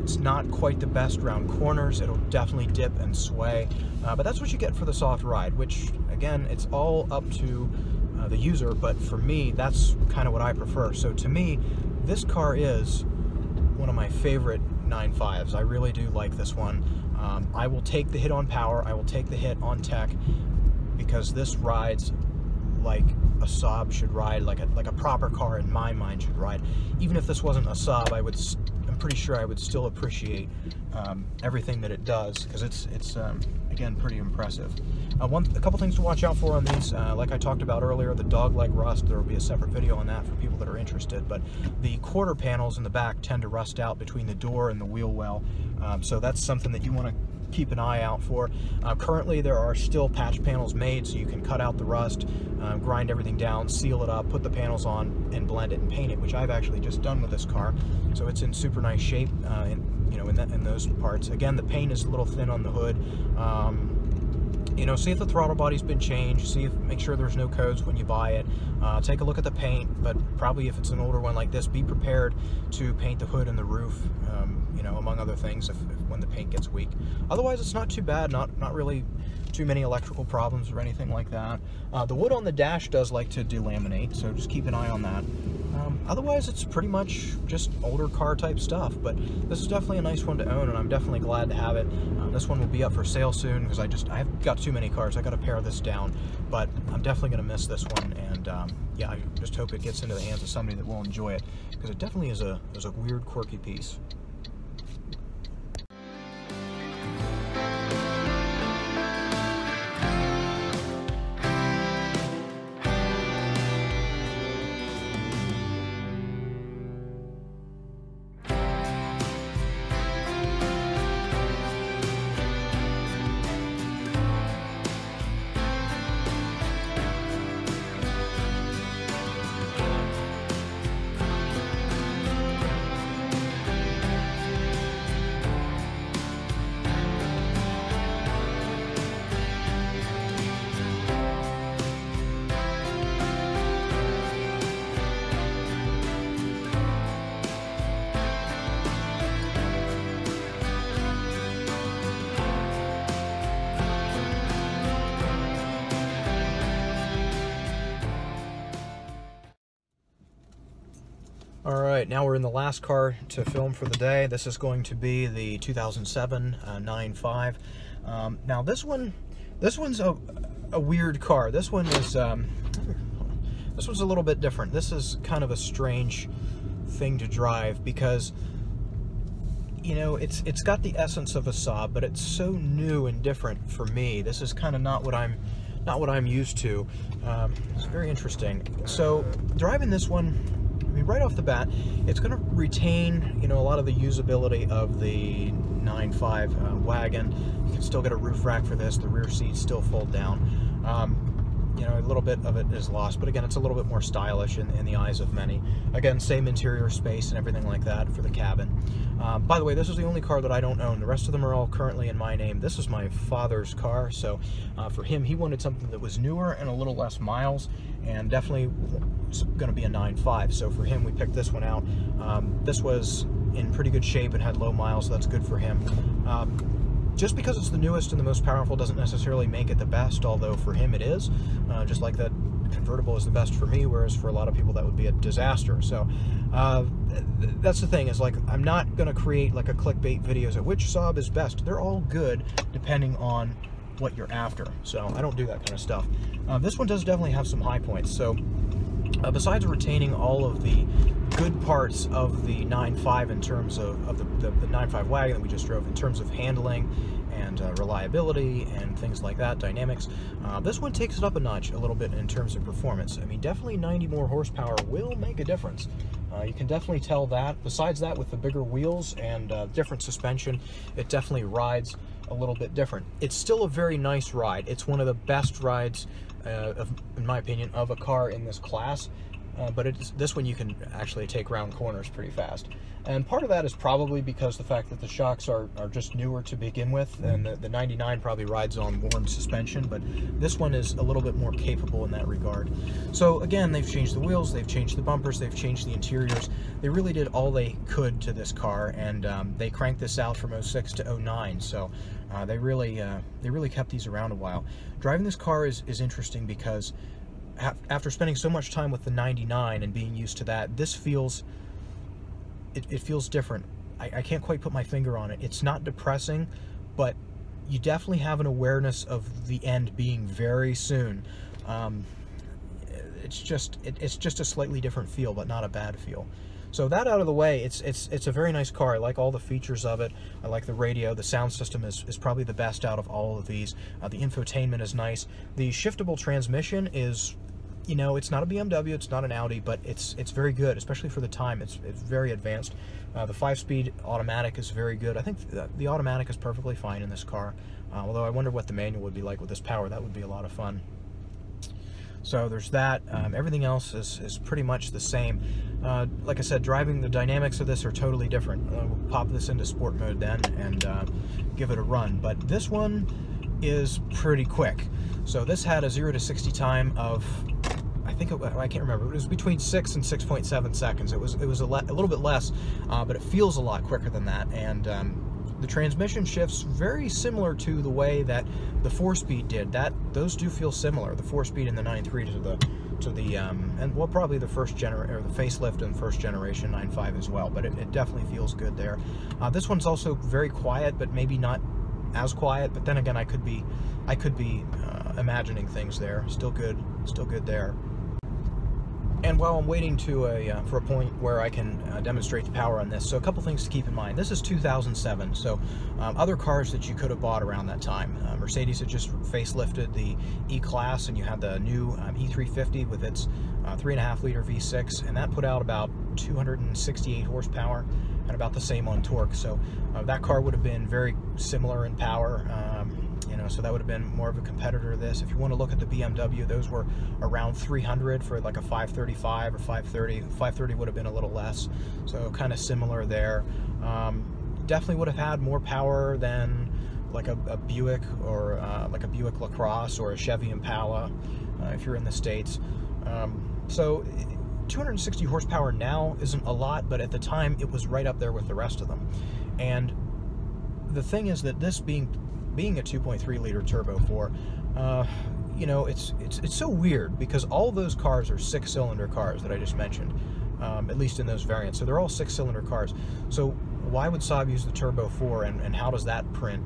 It's not quite the best around corners. It'll definitely dip and sway, but that's what you get for the soft ride, which again, it's all up to the user, but for me, that's kind of what I prefer. So to me, this car is one of my favorite 9.5s. I really do like this one. I will take the hit on power, I will take the hit on tech, because this rides like a SAAB should ride, like a proper car in my mind should ride. Even if this wasn't a SAAB, I'm pretty sure I would still appreciate everything that it does, because it's again, pretty impressive. A couple things to watch out for on these, like I talked about earlier, the dog-leg rust. There will be a separate video on that for people that are interested, but the quarter panels in the back tend to rust out between the door and the wheel well, so that's something that you want to keep an eye out for. Currently there are still patch panels made, so you can cut out the rust, grind everything down, seal it up, put the panels on, and blend it and paint it, which I've actually just done with this car. So it's in super nice shape, you know, in those parts. Again, the paint is a little thin on the hood. You know, see if the throttle body's been changed, make sure there's no codes when you buy it. Take a look at the paint, but probably if it's an older one like this, be prepared to paint the hood and the roof, you know, among other things, when the paint gets weak. Otherwise, it's not too bad, not really too many electrical problems or anything like that. The wood on the dash does like to delaminate, so just keep an eye on that. Otherwise, it's pretty much just older car type stuff, but this is definitely a nice one to own, and I'm definitely glad to have it. This one will be up for sale soon, because I've got too many cars. I got to pare this down, but I'm definitely going to miss this one, and yeah, I just hope it gets into the hands of somebody that will enjoy it, because it definitely is a weird, quirky piece. Alright, now we're in the last car to film for the day. This is going to be the 2007 9.5. Now this one's a weird car. This one is this one's a little bit different. This is kind of a strange thing to drive, because you know, it's got the essence of a SAAB, but it's so new and different for me. This is kind of not what I'm used to. It's very interesting. So driving this one, I mean, right off the bat, it's going to retain, you know, a lot of the usability of the 9.5 Wagon. You can still get a roof rack for this. The rear seats still fold down. You know, a little bit of it is lost, but again, it's a little bit more stylish in the eyes of many. Again, same interior space and everything like that for the cabin. By the way, this is the only car that I don't own. The rest of them are all currently in my name. This is my father's car, so for him, he wanted something that was newer and a little less miles, and definitely going to be a 9.5. So for him, we picked this one out. This was in pretty good shape and had low miles, so that's good for him. Just because it's the newest and the most powerful doesn't necessarily make it the best, although for him it is. Just like that convertible is the best for me, whereas for a lot of people that would be a disaster. So that's the thing, is like, I'm not going to create like a clickbait videos of which SAAB is best. They're all good depending on what you're after, so I don't do that kind of stuff. This one does definitely have some high points. So besides retaining all of the good parts of the 9.5 in terms of the 9.5 Wagon that we just drove, in terms of handling and reliability and things like that, dynamics. This one takes it up a notch a little bit in terms of performance. I mean, definitely 90 more horsepower will make a difference. You can definitely tell that. Besides that, with the bigger wheels and different suspension, it definitely rides a little bit different. It's still a very nice ride. It's one of the best rides, in my opinion, of a car in this class. But this one you can actually take round corners pretty fast. And part of that is probably because the fact that the shocks are just newer to begin with, and the 99 probably rides on worn suspension, but this one is a little bit more capable in that regard. So again, they've changed the wheels, they've changed the bumpers, they've changed the interiors. They really did all they could to this car, and they cranked this out from 06 to 09, so they really kept these around a while. Driving this car is interesting because after spending so much time with the 99 and being used to that, this feels, it feels different. I can't quite put my finger on it. It's not depressing, but you definitely have an awareness of the end being very soon. It's just a slightly different feel, but not a bad feel. So that out of the way, it's a very nice car. I like all the features of it. I like the radio. The sound system is probably the best out of all of these. The infotainment is nice. The shiftable transmission is, you know, it's not a BMW, it's not an Audi, but it's very good, especially for the time. It's very advanced. The 5-speed automatic is very good. I think the automatic is perfectly fine in this car, although I wonder what the manual would be like with this power. That would be a lot of fun. So there's that. Everything else is pretty much the same. Like I said, driving, the dynamics of this are totally different. We'll pop this into sport mode then and give it a run. But this one is pretty quick. So this had a 0 to 60 time of, I think I can't remember. It was between 6 and 6.7 seconds. It was a little bit less, but it feels a lot quicker than that. And the transmission shifts very similar to the way that the 4-speed did. Those do feel similar. The 4-speed in the 9.3 to the and well, probably the facelift and first generation 9.5 as well. But it definitely feels good there. This one's also very quiet, but maybe not as quiet. But then again, I could be imagining things there. Still good there. And while I'm waiting for a point where I can demonstrate the power on this, so a couple things to keep in mind. This is 2007, so other cars that you could have bought around that time. Mercedes had just facelifted the E-Class, and you had the new E350 with its 3.5-liter V6, and that put out about 268 horsepower and about the same on torque. So that car would have been very similar in power. You know, so that would have been more of a competitor to this. If you want to look at the BMW, those were around 300 for like a 535 or 530. 530 would have been a little less, so kind of similar there. Definitely would have had more power than like a Buick or like a Buick LaCrosse or a Chevy Impala if you're in the States. So 260 horsepower now isn't a lot, but at the time it was right up there with the rest of them. And the thing is that this being a 2.3-liter turbo 4, you know, it's so weird because all those cars are 6-cylinder cars that I just mentioned, at least in those variants. So they're all 6-cylinder cars. So why would Saab use the turbo 4, and how does that print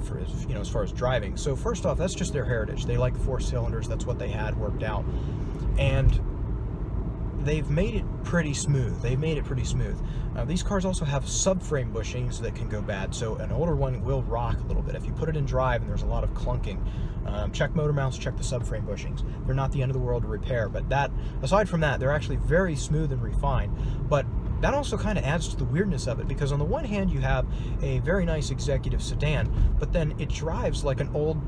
for, you know, as far as driving? So first off, that's just their heritage. They like 4 cylinders. That's what they had worked out, and they've made it pretty smooth. These cars also have subframe bushings that can go bad, so an older one will rock a little bit. If you put it in drive and there's a lot of clunking, check motor mounts, check the subframe bushings. They're not the end of the world to repair, but aside from that, they're actually very smooth and refined. But that also kind of adds to the weirdness of it, because on the one hand you have a very nice executive sedan, but then it drives like an older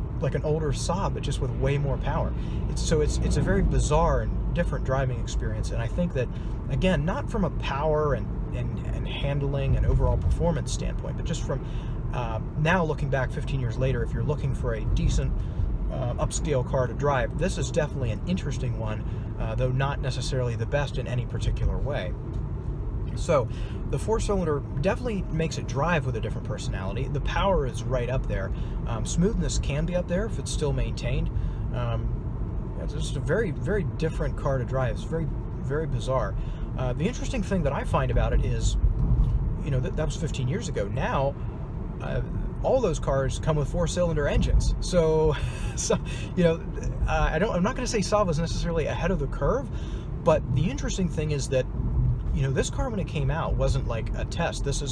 Saab, but just with way more power. It's a very bizarre and different driving experience, and I think that, again, not from a power and handling and overall performance standpoint, but just from now looking back 15 years later, if you're looking for a decent upscale car to drive, this is definitely an interesting one, though not necessarily the best in any particular way. So the 4-cylinder definitely makes it drive with a different personality. The power is right up there. Smoothness can be up there if it's still maintained. It's just a very, very different car to drive. It's very, very bizarre. The interesting thing that I find about it is, you know, that was 15 years ago. Now, all those cars come with 4-cylinder engines. So you know, I'm not going to say Saab was necessarily ahead of the curve, but the interesting thing is that you know, this car when it came out wasn't like a test. This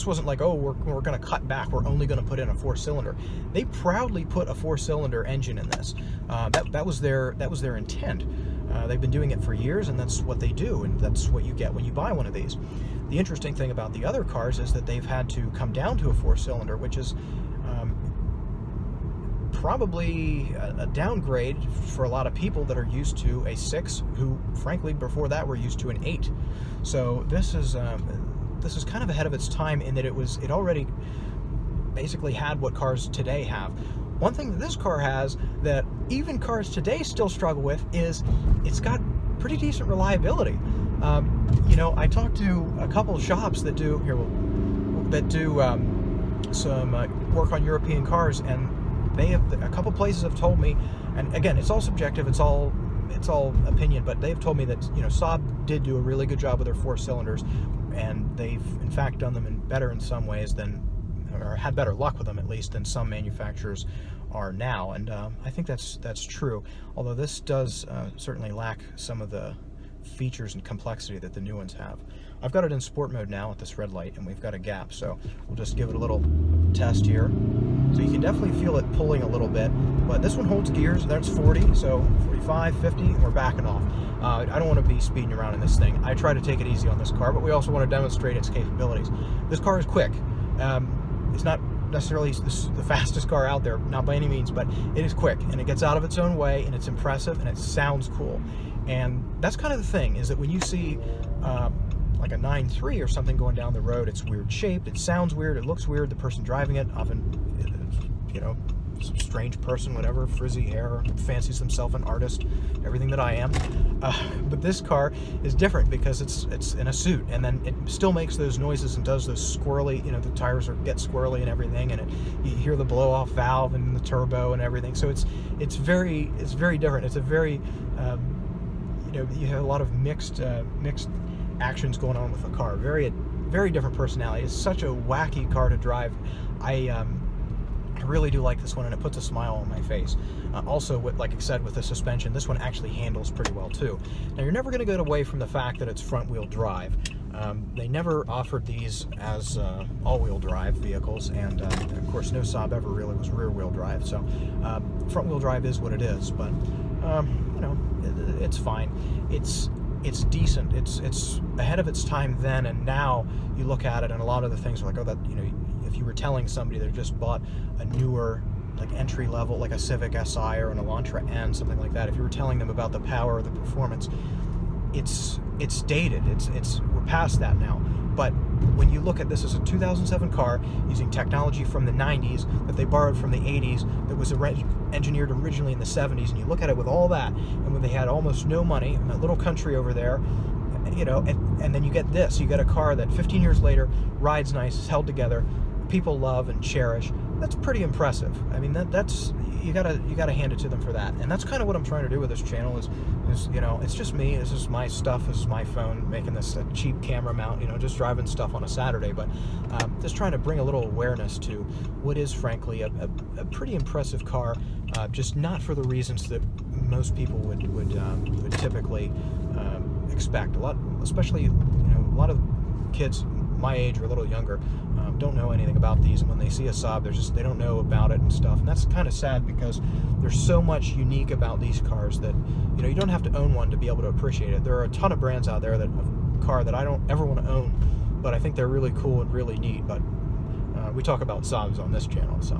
wasn't like, oh, we're going to cut back, we're only going to put in a 4-cylinder. They proudly put a 4-cylinder engine in this. That was their intent. They've been doing it for years, and that's what they do, and that's what you get when you buy one of these. The interesting thing about the other cars is that they've had to come down to a 4-cylinder, which is probably a downgrade for a lot of people that are used to a 6, who frankly before that were used to an 8. So this is kind of ahead of its time in that it already basically had what cars today have. One thing that this car has that even cars today still struggle with is it's got pretty decent reliability. You know, I talked to a couple of shops that do some work on European cars, and a couple places have told me, and again, it's all subjective, it's all opinion, but they've told me that, you know, SAAB did do a really good job with their 4-cylinders, and they've in fact done them better in some ways than, or had better luck with them at least, than some manufacturers are now. And I think that's true, although this does certainly lack some of the features and complexity that the new ones have. I've got it in sport mode now at this red light, and we've got a gap, so we'll just give it a little test here. So you can definitely feel it pulling a little bit, but this one holds gears. That's 40, so 45, 50, and we're backing off. I don't want to be speeding around in this thing. I try to take it easy on this car, but we also want to demonstrate its capabilities. This car is quick. It's not necessarily the fastest car out there, not by any means, but it is quick, and it gets out of its own way, and it's impressive, and it sounds cool. And that's kind of the thing, is that when you see like a 9.3 or something going down the road, it's weird shaped, it sounds weird, it looks weird, the person driving it often, you know, some strange person, whatever, frizzy hair, fancies himself an artist, everything that I am. But this car is different because it's in a suit, and then it still makes those noises and does those squirrely, you know, the tires get squirrely and everything, and you hear the blow off valve and the turbo and everything. So it's very different. It's a very you know, you have a lot of mixed actions going on with the car. Very different personality. It's such a wacky car to drive. I really do like this one, and it puts a smile on my face. Also, like I said, with the suspension, this one actually handles pretty well too. Now, you're never going to get away from the fact that it's front-wheel drive. They never offered these as all-wheel drive vehicles, and of course, no SAAB ever really was rear-wheel drive. So, front-wheel drive is what it is, but you know, it's fine. It's decent. It's ahead of its time then, and now you look at it, and a lot of the things are like, oh, that, you know, if you were telling somebody that just bought a newer, like entry level, like a Civic Si or an Elantra N, something like that, if you were telling them about the power or the performance, it's dated. We're past that now. But when you look at this as a 2007 car using technology from the 90s that they borrowed from the 80s, that was engineered originally in the 70s, and you look at it with all that, and when they had almost no money in that little country over there, you know, and then you get this, you get a car that 15 years later rides nice, is held together, people love and cherish. That's pretty impressive. I mean, that's you gotta hand it to them for that. And that's kind of what I'm trying to do with this channel is you know, it's just me, this is my stuff, this is my phone, making this a cheap camera mount, you know, just driving stuff on a Saturday, but just trying to bring a little awareness to what is frankly a pretty impressive car, just not for the reasons that most people would typically expect. Especially, you know, a lot of kids my age or a little younger don't know anything about these, and when they see a SAAB, they don't know about it and stuff, and that's kind of sad because there's so much unique about these cars that, you know, you don't have to own one to be able to appreciate it. There are a ton of brands out there that have a car that I don't ever want to own, but I think they're really cool and really neat. But we talk about SAABs on this channel, so.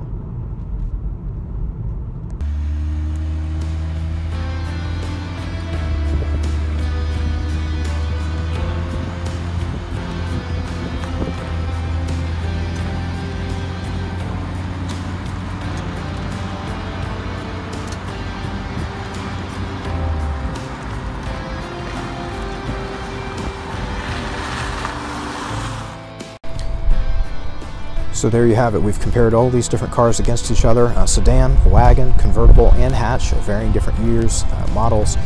So there you have it. We've compared all these different cars against each other. Sedan, wagon, convertible, and hatch, varying different years, models,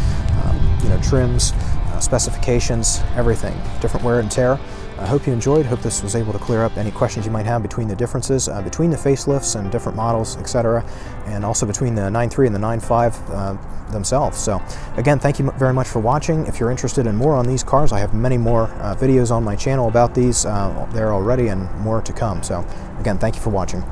you know, trims, specifications, everything. Different wear and tear. I hope you enjoyed. Hope this was able to clear up any questions you might have between the differences between the facelifts and different models, etc., and also between the 9.3 and the 9.5 themselves. So again, thank you very much for watching. If you're interested in more on these cars, I have many more videos on my channel about these there already, and more to come. So again, thank you for watching.